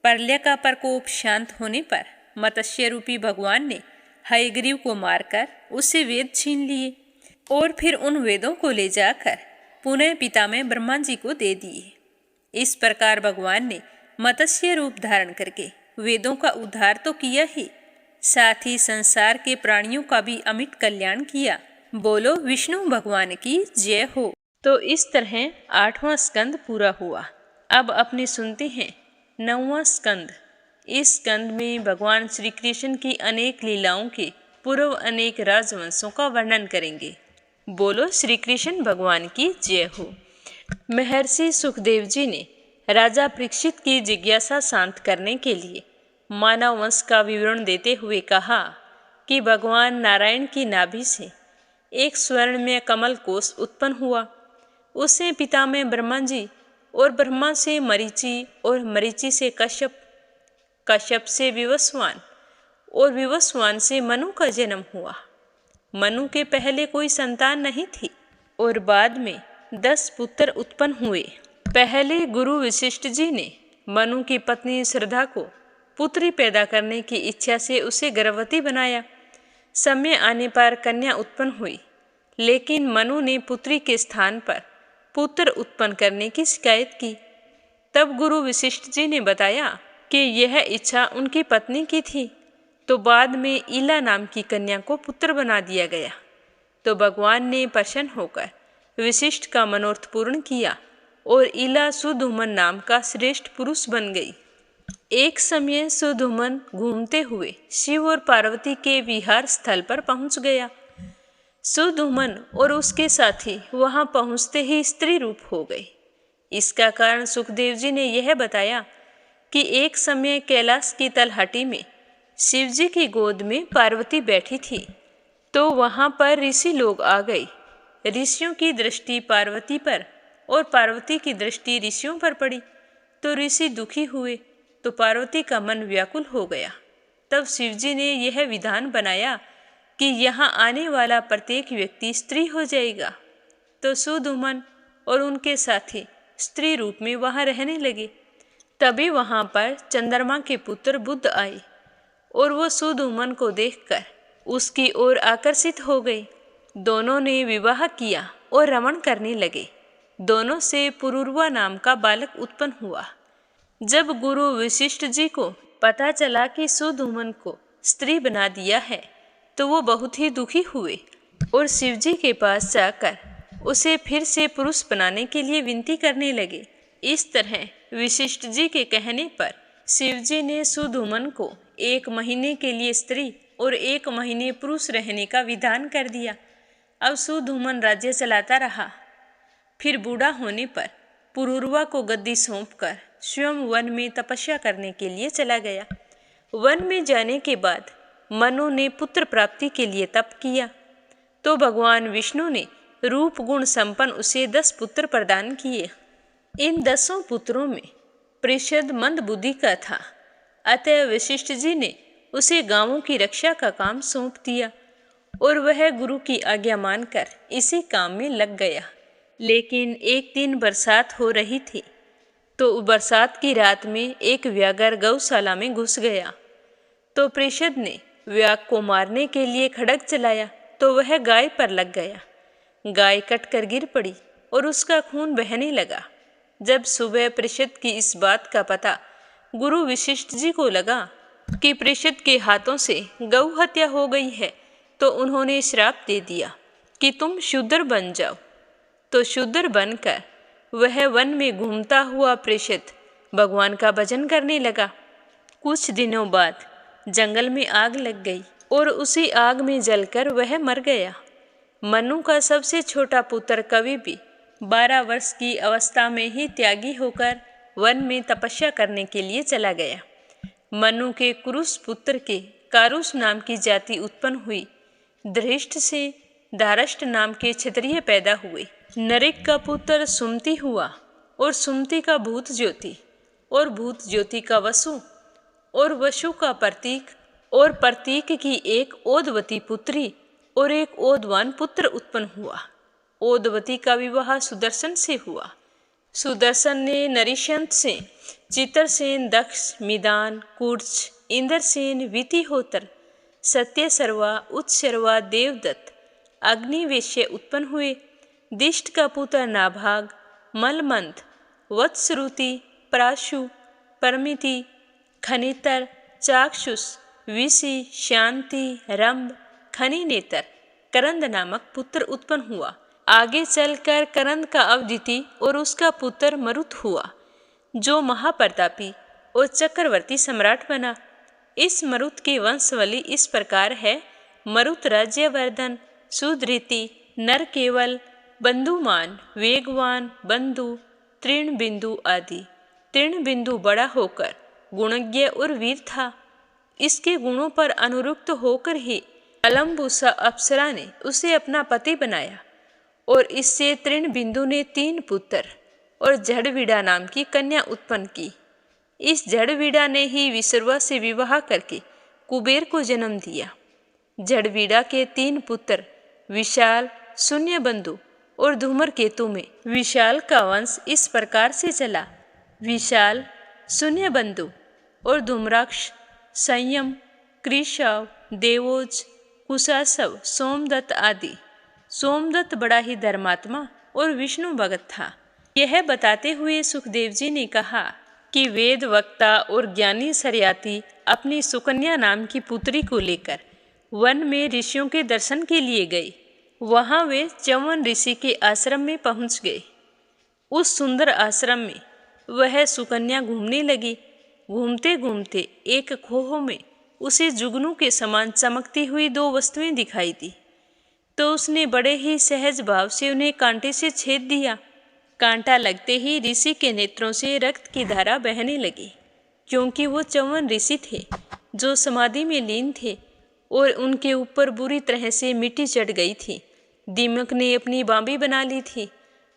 प्रलय का प्रकोप शांत होने पर मत्स्य रूपी भगवान ने हयग्रीव को मारकर उससे वेद छीन लिए और फिर उन वेदों को ले जाकर पुनः पितामह ब्रह्मा जी को दे दिए। इस प्रकार भगवान ने मत्स्य रूप धारण करके वेदों का उद्धार तो किया ही, साथ ही संसार के प्राणियों का भी अमिट कल्याण किया। बोलो विष्णु भगवान की जय हो। तो इस तरह 8वां स्कंद पूरा हुआ। अब अपने सुनते हैं 9वां स्कंद। इस स्कंद में भगवान श्री कृष्ण की अनेक लीलाओं के पूर्व अनेक राजवंशों का वर्णन करेंगे। बोलो श्री कृष्ण भगवान की जय हो। महर्षि सुखदेव जी ने राजा परीक्षित की जिज्ञासा शांत करने के लिए मानव वंश का विवरण देते हुए कहा कि भगवान नारायण की नाभि से एक स्वर्ण में कमल कोश उत्पन्न हुआ। उससे पितामह ब्रह्मा जी और ब्रह्मा से मरीचि और मरीचि से कश्यप कश्यप से विवस्वान और विवस्वान से मनु का जन्म हुआ। मनु के पहले कोई संतान नहीं थी और बाद में 10 पुत्र उत्पन्न हुए। पहले गुरु वशिष्ठ जी ने मनु की पत्नी श्रद्धा को पुत्री पैदा करने की इच्छा से उसे गर्भवती बनाया। समय आने पर कन्या उत्पन्न हुई, लेकिन मनु ने पुत्री के स्थान पर पुत्र उत्पन्न करने की शिकायत की। तब गुरु वशिष्ठ जी ने बताया कि यह इच्छा उनकी पत्नी की थी, तो बाद में ईला नाम की कन्या को पुत्र बना दिया गया। तो भगवान ने प्रसन्न होकर वशिष्ठ का मनोरथ पूर्ण किया और ईला सुधुमन नाम का श्रेष्ठ पुरुष बन गई। एक समय सुधुमन घूमते हुए शिव और पार्वती के विहार स्थल पर पहुंच गया। सुधुमन और उसके साथी वहां पहुंचते ही स्त्री रूप हो गए। इसका कारण सुखदेव जी ने यह बताया कि एक समय कैलाश की तलहटी में शिव जी की गोद में पार्वती बैठी थी, तो वहां पर ऋषि लोग आ गए। ऋषियों की दृष्टि पार्वती पर और पार्वती की दृष्टि ऋषियों पर पड़ी, तो ऋषि दुखी हुए, तो पार्वती का मन व्याकुल हो गया। तब शिव जी ने यह विधान बनाया कि यहाँ आने वाला प्रत्येक व्यक्ति स्त्री हो जाएगा। तो सुधुमन और उनके साथी स्त्री रूप में वहाँ रहने लगे। तभी वहाँ पर चंद्रमा के पुत्र बुध आए और वो सुधुमन को देखकर उसकी ओर आकर्षित हो गए। दोनों ने विवाह किया और रमण करने लगे। दोनों से पुरूरवा नाम का बालक उत्पन्न हुआ। जब गुरु वशिष्ठ जी को पता चला कि सुधुमन को स्त्री बना दिया है, तो वो बहुत ही दुखी हुए और शिव जी के पास जाकर उसे फिर से पुरुष बनाने के लिए विनती करने लगे। इस तरह वशिष्ठ जी के कहने पर शिव जी ने सुधुमन को 1 महीने के लिए स्त्री और 1 महीने पुरुष रहने का विधान कर दिया। अब सुधुमन राज्य चलाता रहा। फिर बूढ़ा होने पर पुरूरवा को गद्दी सौंपकर स्वयं वन में तपस्या करने के लिए चला गया। वन में जाने के बाद मनु ने पुत्र प्राप्ति के लिए तप किया, तो भगवान विष्णु ने रूप गुण संपन्न उसे 10 पुत्र प्रदान किए। इन 10 पुत्रों में पृषद मंद बुद्धि का था, अतः वशिष्ठ जी ने उसे गांवों की रक्षा का काम सौंप दिया और वह गुरु की आज्ञा मानकर इसी काम में लग गया। लेकिन एक दिन बरसात हो रही थी, तो बरसात की रात में एक व्याघ्र गौशाला में घुस गया। तो पृषद ने व्याघ्र को मारने के लिए खड्ग चलाया, तो वह गाय पर लग गया। गाय कटकर गिर पड़ी और उसका खून बहने लगा। जब सुबह पृषद की इस बात का पता गुरु वशिष्ठ जी को लगा कि पृषद के हाथों से गौ हत्या हो गई है, तो उन्होंने श्राप दे दिया कि तुम शूद्र बन जाओ। तो शूद्र बनकर वह वन में घूमता हुआ पृषद भगवान का भजन करने लगा। कुछ दिनों बाद जंगल में आग लग गई और उसी आग में जलकर वह मर गया। मनु का सबसे छोटा पुत्र कवि भी 12 वर्ष की अवस्था में ही त्यागी होकर वन में तपस्या करने के लिए चला गया। मनु के कुरुष पुत्र के कारुष नाम की जाति उत्पन्न हुई। धृष्ट से धारष्ट नाम के क्षत्रिय पैदा हुए। नरेक का पुत्र सुमति हुआ और सुमति का भूत ज्योति और भूत ज्योति का वसु और वसु का प्रतीक और प्रतीक की एक ओदवती पुत्री और एक ओदवान पुत्र उत्पन्न हुआ। ओदवती का विवाह सुदर्शन से हुआ। सुदर्शन ने नरिशंत से चित्रसेन, दक्ष, मिदान, कुर्च, इंद्रसेन, वितिहोत्र, सत्यसर्वा, उत्सर्वा, देवदत्त, अग्निवेश्य उत्पन्न हुए। दिष्ट का पुत्र नाभाग, मलमंथ, वत्सरुति, प्राशु, परमिति, खनितर, चाक्षुष, विषि, शांति, रंभ, खनिनेतर, करंद नामक पुत्र उत्पन्न हुआ। आगे चलकर करंद का अवदिति और उसका पुत्र मरुत हुआ, जो महाप्रतापी और चक्रवर्ती सम्राट बना। इस मरुत की वंशावली इस प्रकार है: मरुत राज्यवर्धन, सुधृति, नरकेवल, बंधुमान, वेगवान, बंधु, तृणबिंदु आदि। तृणबिंदु बड़ा होकर गुणज्ञ और वीर था। इसके गुणों पर अनुरुक्त होकर ही अलम्बुसा अप्सरा ने उसे अपना पति बनाया और इससे तृणबिंदु ने 3 पुत्र और जड़विड़ा नाम की कन्या उत्पन्न की। इस जड़वीड़ा ने ही विसर्वा से विवाह करके कुबेर को जन्म दिया। जड़वीड़ा के 3 पुत्र विशाल, शून्यबंधु और धूम्रकेतु में विशाल का वंश इस प्रकार से चला। विशाल, शून्यबंधु और धूम्राक्ष, संयम, कृशव, देवोज, कुशासव, सोमदत्त आदि। सोमदत्त बड़ा ही धर्मात्मा और विष्णु भगत था। यह बताते हुए सुखदेव जी ने कहा कि वेद वक्ता और ज्ञानी सरयाती अपनी सुकन्या नाम की पुत्री को लेकर वन में ऋषियों के दर्शन के लिए गए। वहां वे च्यवन ऋषि के आश्रम में पहुंच गए। उस सुंदर आश्रम में वह सुकन्या घूमने लगी। घूमते घूमते एक खोह में उसे जुगनू के समान चमकती हुई 2 वस्तुएं दिखाई दी, तो उसने बड़े ही सहज भाव से उन्हें कांटे से छेद दिया। कांटा लगते ही ऋषि के नेत्रों से रक्त की धारा बहने लगी, क्योंकि वो च्यवन ऋषि थे जो समाधि में लीन थे और उनके ऊपर बुरी तरह से मिट्टी चढ़ गई थी। दीमक ने अपनी बांबी बना ली थी।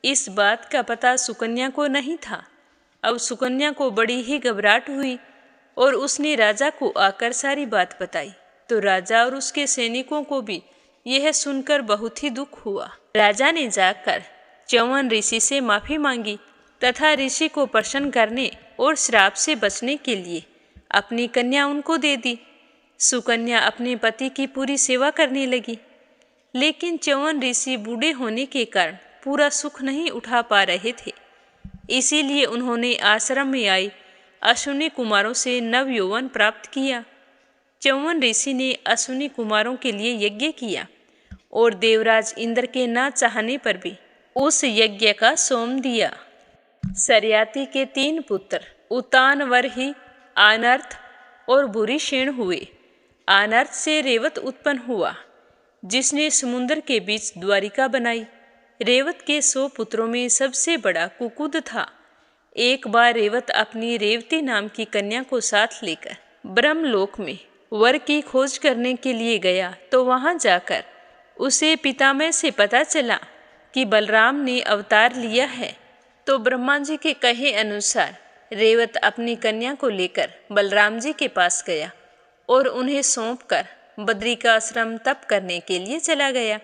इस बात का पता सुकन्या को नहीं था। अब सुकन्या को बड़ी ही घबराहट हुई और उसने राजा को आकर सारी बात बताई, तो राजा और उसके सैनिकों को भी यह सुनकर बहुत ही दुख हुआ। राजा ने जाकर च्यवन ऋषि से माफी मांगी तथा ऋषि को प्रसन्न करने और श्राप से बचने के लिए अपनी कन्या उनको दे दी। सुकन्या अपने पति की पूरी सेवा करने लगी, लेकिन च्यवन ऋषि बूढ़े होने के कारण पूरा सुख नहीं उठा पा रहे थे। इसीलिए उन्होंने आश्रम में आए अश्विनी कुमारों से नव यौवन प्राप्त किया। च्यवन ऋषि ने अश्विनी कुमारों के लिए यज्ञ किया और देवराज इंद्र के न चाहने पर भी उस यज्ञ का सोम दिया। सरयाती के 3 पुत्र उतानवरही, आनर्थ और भूरिशेन हुए। आनर्थ से रेवत उत्पन्न हुआ, जिसने समुद्र के बीच द्वारिका बनाई। रेवत के 100 पुत्रों में सबसे बड़ा कुकुद था। एक बार रेवत अपनी रेवती नाम की कन्या को साथ लेकर ब्रह्मलोक में वर की खोज करने के लिए गया, तो वहां जाकर उसे पितामह से पता चला कि बलराम ने अवतार लिया है। तो ब्रह्मा जी के कहे अनुसार रेवत अपनी कन्या को लेकर बलराम जी के पास गया और उन्हें सौंपकर बद्री का आश्रम तप करने के लिए चला गया।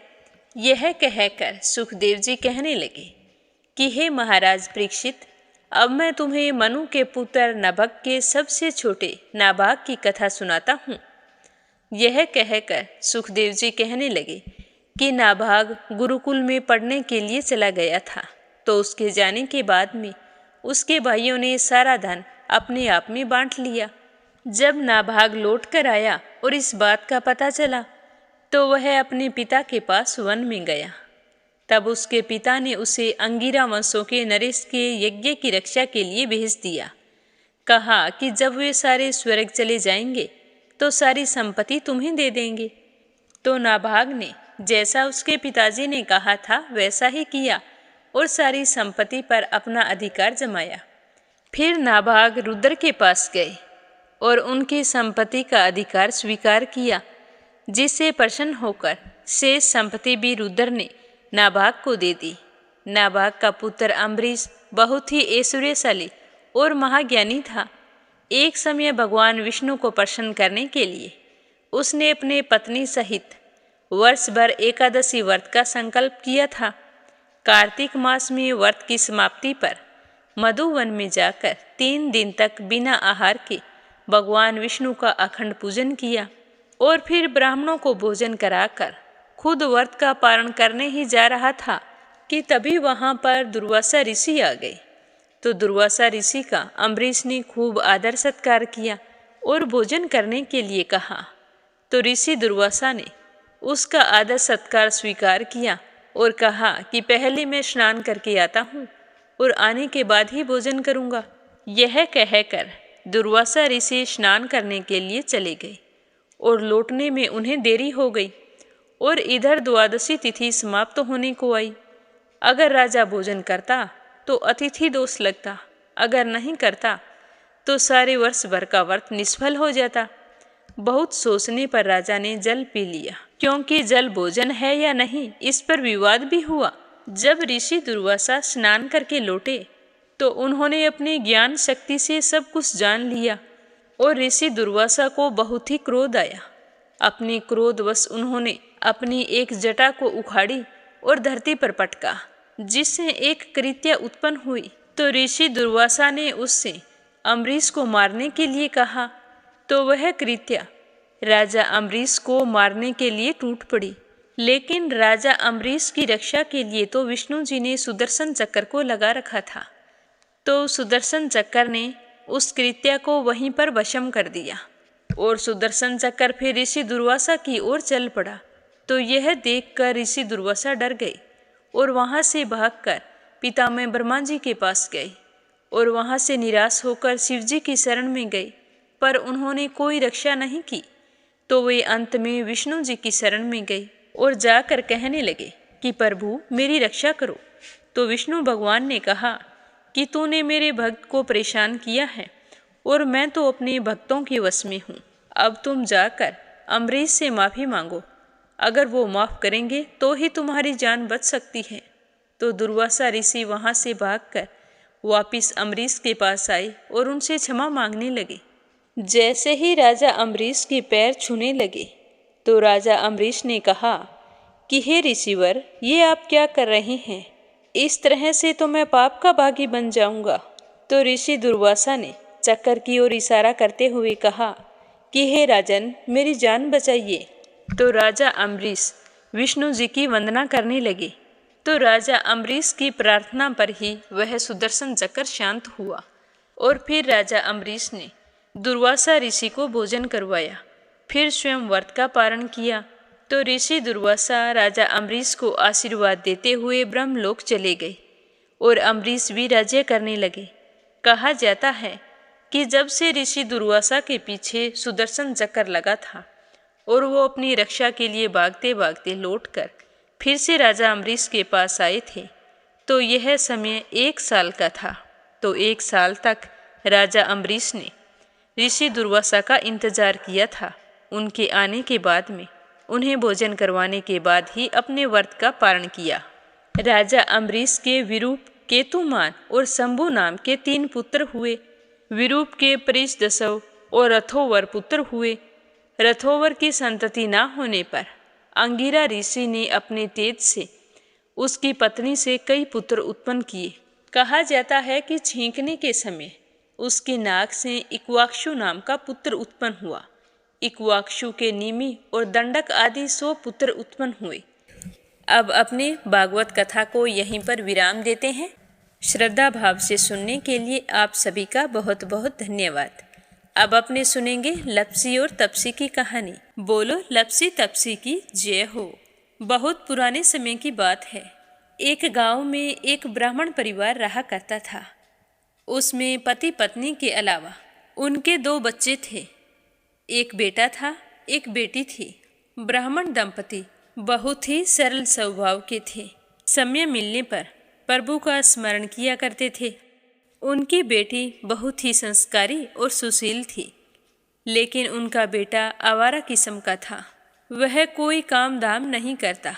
यह कहकर सुखदेव जी कहने लगे कि हे महाराज परीक्षित, अब मैं तुम्हें मनु के पुत्र नभग के सबसे छोटे नाभाग की कथा सुनाता हूँ। यह कहकर सुखदेव जी कहने लगे कि नाभाग गुरुकुल में पढ़ने के लिए चला गया था, तो उसके जाने के बाद में उसके भाइयों ने सारा धन अपने आप में बांट लिया। जब नाभाग लौट कर आया और इस बात का पता चला, तो वह अपने पिता के पास वन में गया। तब उसके पिता ने उसे अंगिरा वंशों के नरेश के यज्ञ की रक्षा के लिए भेज दिया। कहा कि जब वे सारे स्वर्ग चले जाएंगे तो सारी संपत्ति तुम्हें दे देंगे। तो नाभाग ने जैसा उसके पिताजी ने कहा था वैसा ही किया और सारी संपत्ति पर अपना अधिकार जमाया। फिर नाभाग रुद्र के पास गए और उनकी संपत्ति का अधिकार स्वीकार किया, जिससे प्रसन्न होकर शेष संपत्ति भी रुद्र ने नाभाग को दे दी। नाभाग का पुत्र अम्बरीश बहुत ही ऐश्वर्यशाली और महाज्ञानी था। एक समय भगवान विष्णु को प्रसन्न करने के लिए उसने अपने पत्नी सहित वर्ष भर एकादशी व्रत का संकल्प किया था। कार्तिक मास में व्रत की समाप्ति पर मधुवन में जाकर 3 दिन तक बिना आहार के भगवान विष्णु का अखंड पूजन किया और फिर ब्राह्मणों को भोजन कराकर खुद व्रत का पारण करने ही जा रहा था कि तभी वहां पर दुर्वासा ऋषि आ गए। तो दुर्वासा ऋषि का अम्बरीश ने खूब आदर सत्कार किया और भोजन करने के लिए कहा। तो ऋषि दुर्वासा ने उसका आदर सत्कार स्वीकार किया और कहा कि पहले मैं स्नान करके आता हूँ और आने के बाद ही भोजन करूँगा। यह कहकर दुर्वासा ऋषि स्नान करने के लिए चले गए और लौटने में उन्हें देरी हो गई और इधर द्वादशी तिथि समाप्त होने को आई। अगर राजा भोजन करता तो अतिथि दोष लगता, अगर नहीं करता तो सारे वर्ष भर का व्रत निष्फल हो जाता। बहुत सोचने पर राजा ने जल पी लिया, क्योंकि जल भोजन है या नहीं इस पर विवाद भी हुआ। जब ऋषि दुर्वासा स्नान करके लौटे तो उन्होंने अपनी ज्ञान शक्ति से सब कुछ जान लिया और ऋषि दुर्वासा को बहुत ही क्रोध आया। अपने क्रोधवश उन्होंने अपनी एक जटा को उखाड़ी और धरती पर पटका, जिससे एक कृत्या उत्पन्न हुई। तो ऋषि दुर्वासा ने उससे अम्बरीश को मारने के लिए कहा, तो वह कृत्या राजा अम्बरीश को मारने के लिए टूट पड़ी। लेकिन राजा अम्बरीश की रक्षा के लिए तो विष्णु जी ने सुदर्शन चक्र को लगा रखा था। तो सुदर्शन चक्र ने उस कृत्या को वहीं पर वशम कर दिया और सुदर्शन चक्र फिर ऋषि दुर्वासा की ओर चल पड़ा। तो यह देखकर ऋषि दुर्वासा डर गए और वहां से भागकर पितामह ब्रह्मा जी के पास गए और वहां से निराश होकर शिव जी की शरण में गए, पर उन्होंने कोई रक्षा नहीं की। तो वे अंत में विष्णु जी की शरण में गए और जाकर कहने लगे कि प्रभु मेरी रक्षा करो। तो विष्णु भगवान ने कहा कि तूने मेरे भक्त को परेशान किया है और मैं तो अपने भक्तों के वश में हूँ। अब तुम जाकर अम्बरीश से माफ़ी मांगो, अगर वो माफ़ करेंगे तो ही तुम्हारी जान बच सकती है। तो दुर्वासा ऋषि वहाँ से भागकर वापिस अम्बरीश के पास आए और उनसे क्षमा मांगने लगे। जैसे ही राजा अम्बरीश के पैर छूने लगे तो राजा अम्बरीश ने कहा कि हे ऋषिवर, ये आप क्या कर रहे हैं? इस तरह से तो मैं पाप का भागी बन जाऊंगा। तो ऋषि दुर्वासा ने चक्कर की ओर इशारा करते हुए कहा कि हे राजन, मेरी जान बचाइए। तो राजा अम्बरीश विष्णु जी की वंदना करने लगे। तो राजा अम्बरीश की प्रार्थना पर ही वह सुदर्शन चक्र शांत हुआ और फिर राजा अम्बरीश ने दुर्वासा ऋषि को भोजन करवाया, फिर स्वयं व्रत का पारण किया। तो ऋषि दुर्वासा राजा अम्बरीश को आशीर्वाद देते हुए ब्रह्मलोक चले गए और अम्बरीश भी राज्य करने लगे। कहा जाता है कि जब से ऋषि दुर्वासा के पीछे सुदर्शन चक्र लगा था और वो अपनी रक्षा के लिए भागते भागते लौटकर फिर से राजा अम्बरीश के पास आए थे, तो यह समय 1 साल का था। तो 1 साल तक राजा अम्बरीश ने ऋषि दुर्वासा का इंतजार किया था। उनके आने के बाद में उन्हें भोजन करवाने के बाद ही अपने व्रत का पारण किया। राजा अम्बरीश के विरूप, केतुमान और शंभु नाम के 3 पुत्र हुए। विरूप के परिशदसव और रथोवर पुत्र हुए। रथोवर की संतति न होने पर अंगिरा ऋषि ने अपने तेज से उसकी पत्नी से कई पुत्र उत्पन्न किए। कहा जाता है कि छींकने के समय उसकी नाक से इक्वाक्षु नाम का पुत्र उत्पन्न हुआ। इक्वाक्षु के निमि और दंडक आदि 100 पुत्र उत्पन्न हुए। अब अपने भागवत कथा को यहीं पर विराम देते हैं। श्रद्धा भाव से सुनने के लिए आप सभी का बहुत बहुत धन्यवाद। अब अपने सुनेंगे लप्सी और तपसी की कहानी। बोलो लप्सी तपसी की जय हो। बहुत पुराने समय की बात है। एक गांव में एक ब्राह्मण परिवार रहा करता था। उसमें पति पत्नी के अलावा उनके 2 बच्चे थे। एक बेटा था, एक बेटी थी। ब्राह्मण दंपति बहुत ही सरल स्वभाव के थे। समय मिलने पर प्रभु का स्मरण किया करते थे। उनकी बेटी बहुत ही संस्कारी और सुशील थी, लेकिन उनका बेटा आवारा किस्म का था। वह कोई काम धाम नहीं करता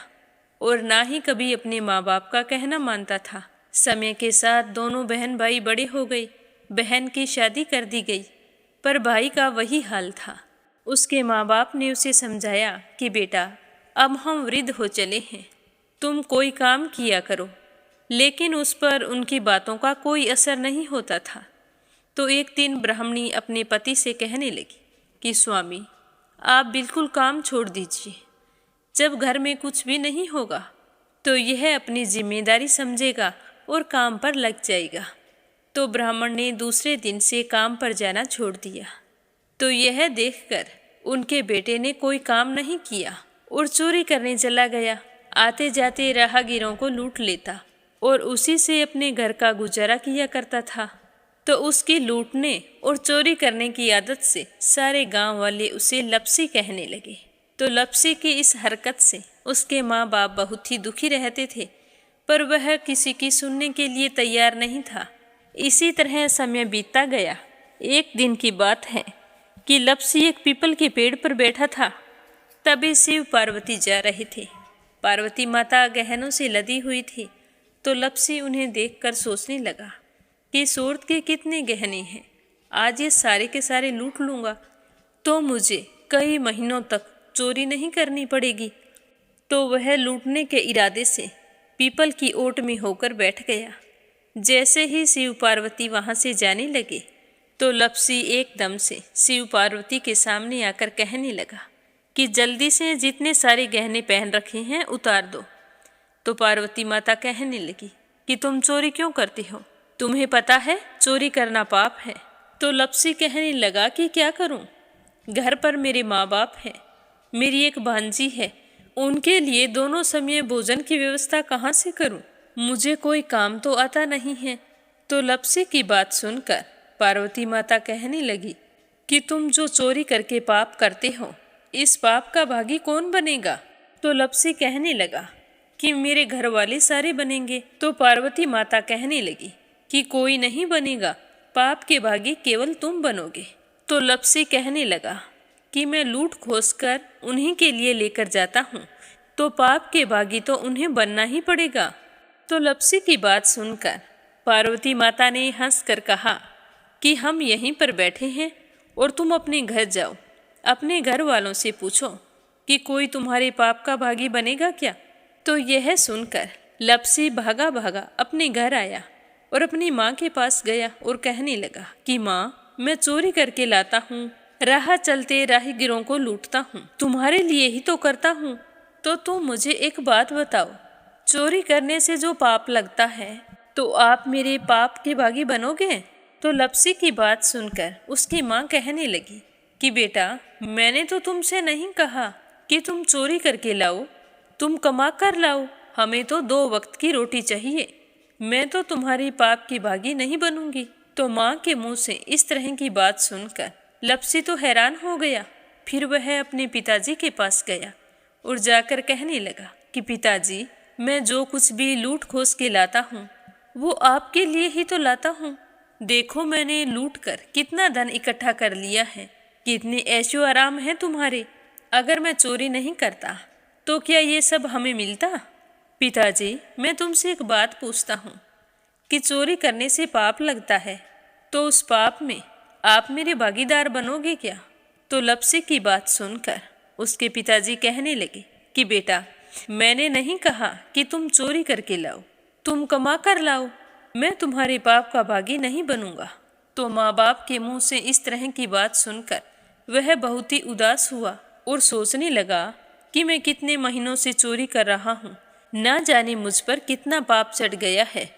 और ना ही कभी अपने माँ बाप का कहना मानता था। समय के साथ दोनों बहन भाई बड़े हो गए। बहन की शादी कर दी गई, पर भाई का वही हाल था। उसके माँ बाप ने उसे समझाया कि बेटा, अब हम वृद्ध हो चले हैं, तुम कोई काम किया करो। लेकिन उस पर उनकी बातों का कोई असर नहीं होता था। तो एक दिन ब्राह्मणी अपने पति से कहने लगी कि स्वामी, आप बिल्कुल काम छोड़ दीजिए। जब घर में कुछ भी नहीं होगा तो यह अपनी जिम्मेदारी समझेगा और काम पर लग जाएगा। तो ब्राह्मण ने दूसरे दिन से काम पर जाना छोड़ दिया। तो यह देखकर उनके बेटे ने कोई काम नहीं किया और चोरी करने चला गया। आते जाते राहगीरों को लूट लेता और उसी से अपने घर का गुजारा किया करता था। तो उसकी लूटने और चोरी करने की आदत से सारे गांव वाले उसे लप्सी कहने लगे। तो लप्सी की इस हरकत से उसके माँ बाप बहुत ही दुखी रहते थे, पर वह किसी की सुनने के लिए तैयार नहीं था। इसी तरह समय बीतता गया। एक दिन की बात है कि लप्सी एक पीपल के पेड़ पर बैठा था। तभी शिव पार्वती जा रहे थे। पार्वती माता गहनों से लदी हुई थी। तो लप्सी उन्हें देखकर सोचने लगा कि सूरत के कितने गहने हैं, आज ये सारे के सारे लूट लूँगा तो मुझे कई महीनों तक चोरी नहीं करनी पड़ेगी। तो वह लूटने के इरादे से पीपल की ओट में होकर बैठ गया। जैसे ही शिव पार्वती वहाँ से जाने लगे तो लप्सी एकदम से शिव पार्वती के सामने आकर कहने लगा कि जल्दी से जितने सारे गहने पहन रखे हैं उतार दो। तो पार्वती माता कहने लगी कि तुम चोरी क्यों करती हो, तुम्हें पता है चोरी करना पाप है। तो लप्सी कहने लगा कि क्या करूं, घर पर मेरे माँ बाप हैं, मेरी एक भांजी है, उनके लिए दोनों समय भोजन की व्यवस्था कहाँ से करूं, मुझे कोई काम तो आता नहीं है। तो लप्सी की बात सुनकर पार्वती माता कहने लगी कि तुम जो चोरी करके पाप करते हो, इस पाप का भागी कौन बनेगा। तो लप्सी कहने लगा कि मेरे घर वाले सारे बनेंगे। तो पार्वती माता कहने लगी कि कोई नहीं बनेगा, पाप के भागी केवल तुम बनोगे। तो लप्सी कहने लगा कि मैं लूट खोस कर उन्हीं के लिए लेकर जाता हूँ, तो पाप के भागी तो उन्हें बनना ही पड़ेगा। तो लप्सी की बात सुनकर पार्वती माता ने हंसकर कहा कि हम यहीं पर बैठे हैं और तुम अपने घर जाओ, अपने घर वालों से पूछो कि कोई तुम्हारे पाप का भागी बनेगा क्या। तो यह सुनकर लप्सी भागा भागा अपने घर आया और अपनी माँ के पास गया और कहने लगा कि माँ, मैं चोरी करके लाता हूँ, राह चलते राहगीरों को लूटता हूँ, तुम्हारे लिए ही तो करता हूँ। तो तुम मुझे एक बात बताओ, चोरी करने से जो पाप लगता है तो आप मेरे पाप के भागी बनोगे। तो लप्सी की बात सुनकर उसकी माँ कहने लगी कि बेटा, मैंने तो तुमसे नहीं कहा कि तुम चोरी करके लाओ, तुम कमा कर लाओ, हमें तो 2 वक्त की रोटी चाहिए, मैं तो तुम्हारी पाप की भागी नहीं बनूंगी। तो माँ के मुंह से इस तरह की बात सुनकर लप्सी तो हैरान हो गया। फिर वह अपने पिताजी के पास गया और जाकर कहने लगा कि पिताजी, मैं जो कुछ भी लूट खोस के लाता हूँ वो आपके लिए ही तो लाता हूँ। देखो मैंने लूट कर कितना धन इकट्ठा कर लिया है, कितने ऐशो आराम है तुम्हारे। अगर मैं चोरी नहीं करता तो क्या ये सब हमें मिलता। पिताजी, मैं तुमसे एक बात पूछता हूँ कि चोरी करने से पाप लगता है, तो उस पाप में आप मेरे भागीदार बनोगे क्या। तो लप्सी की बात सुनकर उसके पिताजी कहने लगे कि बेटा, मैंने नहीं कहा कि तुम चोरी करके लाओ, तुम कमा कर लाओ, मैं तुम्हारे पाप का भागी नहीं बनूंगा। तो माँ बाप के मुंह से इस तरह की बात सुनकर वह बहुत ही उदास हुआ और सोचने लगा कि मैं कितने महीनों से चोरी कर रहा हूँ, ना जाने मुझ पर कितना पाप चढ़ गया है,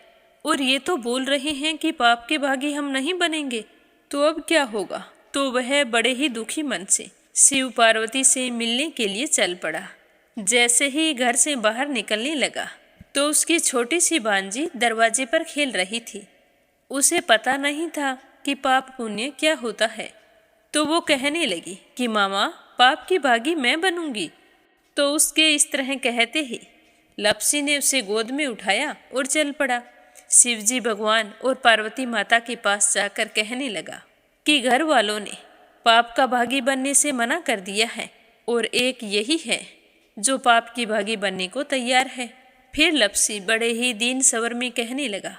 और ये तो बोल रहे हैं कि पाप के भागी हम नहीं बनेंगे, तो अब क्या होगा। तो वह बड़े ही दुखी मन से शिव पार्वती से मिलने के लिए चल पड़ा। जैसे ही घर से बाहर निकलने लगा तो उसकी छोटी सी भांजी दरवाजे पर खेल रही थी। उसे पता नहीं था कि पाप पुण्य क्या होता है, तो वो कहने लगी कि मामा, पाप की भागी मैं बनूंगी। तो उसके इस तरह कहते ही लप्सी ने उसे गोद में उठाया और चल पड़ा। शिवजी भगवान और पार्वती माता के पास जाकर कहने लगा कि घर वालों ने पाप का भागी बनने से मना कर दिया है और एक यही है जो पाप की भागी बनने को तैयार है। फिर लप्सी बड़े ही दीन स्वर में कहने लगा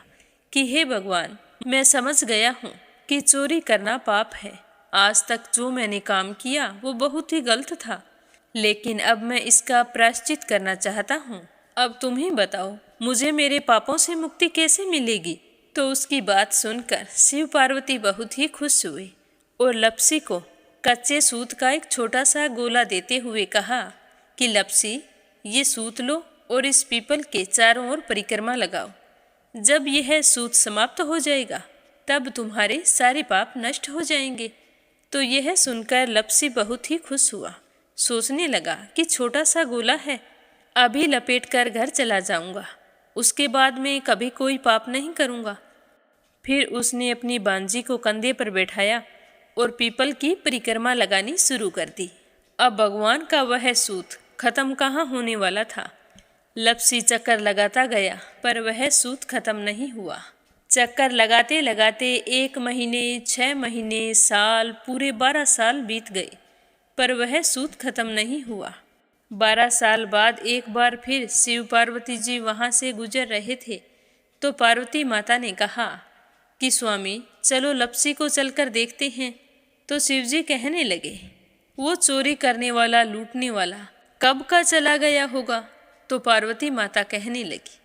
कि हे भगवान, मैं समझ गया हूँ कि चोरी करना पाप है। आज तक जो मैंने काम किया वो बहुत ही गलत था, लेकिन अब मैं इसका प्रायश्चित करना चाहता हूँ। अब तुम ही बताओ, मुझे मेरे पापों से मुक्ति कैसे मिलेगी। तो उसकी बात सुनकर शिव पार्वती बहुत ही खुश हुए और लप्सी को कच्चे सूत का एक छोटा सा गोला देते हुए कहा कि लप्सी, ये सूत लो और इस पीपल के चारों ओर परिक्रमा लगाओ। जब यह सूत समाप्त हो जाएगा तब तुम्हारे सारे पाप नष्ट हो जाएंगे। तो यह सुनकर लप्सी बहुत ही खुश हुआ। सोचने लगा कि छोटा सा गोला है, अभी लपेट कर घर चला जाऊंगा, उसके बाद में कभी कोई पाप नहीं करूंगा। फिर उसने अपनी भांजी को कंधे पर बैठाया और पीपल की परिक्रमा लगानी शुरू कर दी। अब भगवान का वह सूत खत्म कहाँ होने वाला था। लप्सी चक्कर लगाता गया पर वह सूत खत्म नहीं हुआ। चक्कर लगाते लगाते 1 महीने, 6 महीने, साल, पूरे 12 साल बीत गए पर वह सूत खत्म नहीं हुआ। 12 साल बाद एक बार फिर शिव पार्वती जी वहाँ से गुजर रहे थे तो पार्वती माता ने कहा कि स्वामी चलो लपसी को चलकर देखते हैं। तो शिवजी कहने लगे, वो चोरी करने वाला, लूटने वाला कब का चला गया होगा। तो पार्वती माता कहने लगी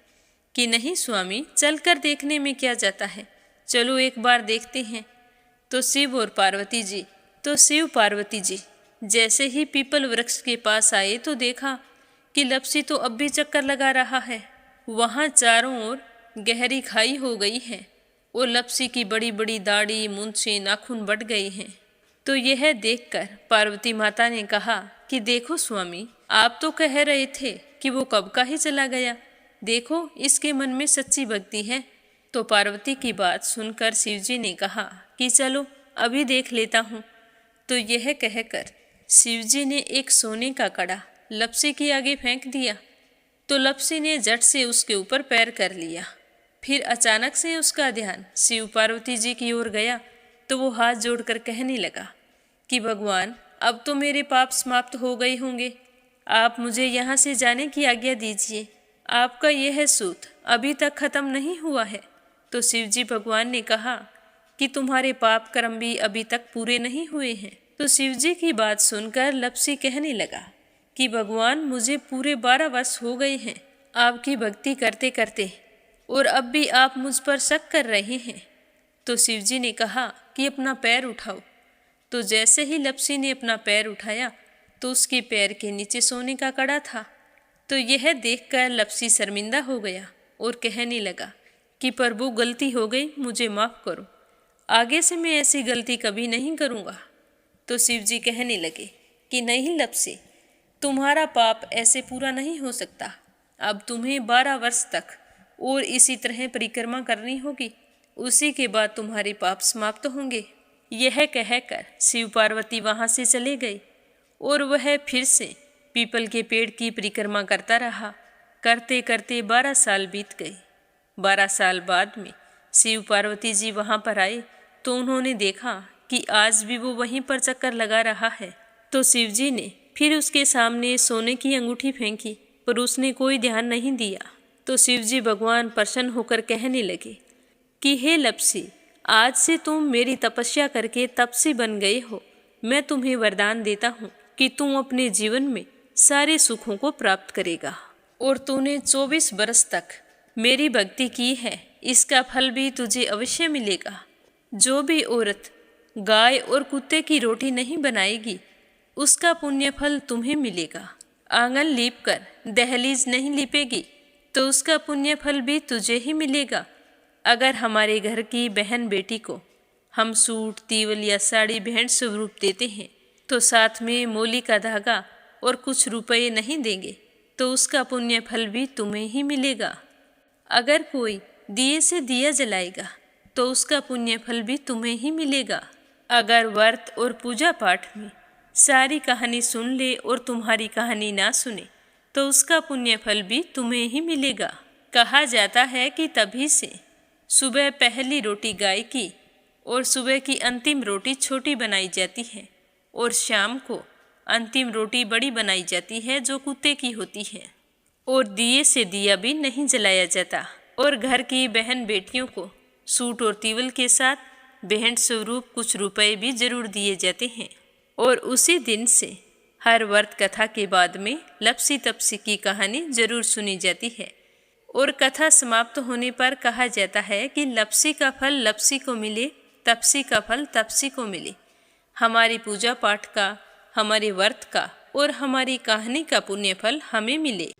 कि नहीं स्वामी, चलकर देखने में क्या जाता है, चलो एक बार देखते हैं। तो शिव पार्वती जी जैसे ही पीपल वृक्ष के पास आए तो देखा कि लपसी तो अब भी चक्कर लगा रहा है। वहाँ चारों ओर गहरी खाई हो गई है और लपसी की बड़ी बड़ी दाढ़ी, मूंछें, नाखून बढ़ गए हैं। तो यह देखकर पार्वती माता ने कहा कि देखो स्वामी, आप तो कह रहे थे कि वो कब का ही चला गया, देखो इसके मन में सच्ची भक्ति है। तो पार्वती की बात सुनकर शिवजी ने कहा कि चलो अभी देख लेता हूँ। तो यह कहकर शिवजी ने एक सोने का कड़ा लपसी के आगे फेंक दिया। तो लपसी ने झट से उसके ऊपर पैर कर लिया। फिर अचानक से उसका ध्यान शिव पार्वती जी की ओर गया। तो वो हाथ जोड़कर कहने लगा कि भगवान, अब तो मेरे पाप समाप्त हो गए होंगे, आप मुझे यहाँ से जाने की आज्ञा दीजिए, आपका यह सूत अभी तक खत्म नहीं हुआ है। तो शिवजी भगवान ने कहा कि तुम्हारे पाप कर्म भी अभी तक पूरे नहीं हुए हैं। तो शिवजी की बात सुनकर लपसी कहने लगा कि भगवान, मुझे पूरे 12 वर्ष हो गए हैं आपकी भक्ति करते करते, और अब भी आप मुझ पर शक कर रहे हैं। तो शिवजी ने कहा कि अपना पैर उठाओ। तो जैसे ही लपसी ने अपना पैर उठाया तो उसके पैर के नीचे सोने का कड़ा था। तो यह देखकर लपसी शर्मिंदा हो गया और कहने लगा कि प्रभु, गलती हो गई, मुझे माफ़ करो, आगे से मैं ऐसी गलती कभी नहीं करूँगा। तो शिवजी कहने लगे कि नहीं लपसी, तुम्हारा पाप ऐसे पूरा नहीं हो सकता, अब तुम्हें 12 वर्ष तक और इसी तरह परिक्रमा करनी होगी, उसी के बाद तुम्हारे पाप समाप्त होंगे। यह कहकर शिव पार्वती वहाँ से चले गए और वह फिर से पीपल के पेड़ की परिक्रमा करता रहा। करते करते 12 साल बीत गए। 12 साल बाद में शिव पार्वती जी वहाँ पर आए तो उन्होंने देखा कि आज भी वो वहीं पर चक्कर लगा रहा है। तो शिवजी ने फिर उसके सामने सोने की अंगूठी फेंकी, पर उसने कोई ध्यान नहीं दिया। तो शिवजी भगवान प्रसन्न होकर कहने लगे कि हे लपसी, आज से तुम मेरी तपस्या करके तपसी बन गए हो। मैं तुम्हें वरदान देता हूँ कि तुम अपने जीवन में सारे सुखों को प्राप्त करेगा। और तूने 24 बरस तक मेरी भक्ति की है, इसका फल भी तुझे अवश्य मिलेगा। जो भी औरत गाय और कुत्ते की रोटी नहीं बनाएगी, उसका पुण्य फल तुम्हें मिलेगा। आंगन लीप कर दहलीज नहीं लीपेगी, तो उसका पुण्य फल भी तुझे ही मिलेगा। अगर हमारे घर की बहन बेटी को हम सूट, तीवल या साड़ी भेंट स्वरूप देते हैं, तो साथ में मोली का धागा और कुछ रुपये नहीं देंगे, तो उसका पुण्य फल भी तुम्हें ही मिलेगा। अगर कोई दिए से दिया जलाएगा, तो उसका पुण्य फल भी तुम्हें ही मिलेगा। अगर व्रत और पूजा पाठ में सारी कहानी सुन ले और तुम्हारी कहानी ना सुने, तो उसका पुण्य फल भी तुम्हें ही मिलेगा। कहा जाता है कि तभी से सुबह पहली रोटी गाय की और सुबह की अंतिम रोटी छोटी बनाई जाती है, और शाम को अंतिम रोटी बड़ी बनाई जाती है जो कुत्ते की होती है। और दिए से दिया भी नहीं जलाया जाता। और घर की बहन बेटियों को सूट और तीवल के साथ भेंट स्वरूप कुछ रुपए भी जरूर दिए जाते हैं। और उसी दिन से हर व्रत कथा के बाद में लपसी तपसी की कहानी जरूर सुनी जाती है। और कथा समाप्त होने पर कहा जाता है कि लपसी का फल लपसी को मिले, तपसी का फल तपसी को मिले। हमारी पूजा पाठ का, हमारे व्रत का और हमारी कहानी का पुण्य फल हमें मिले।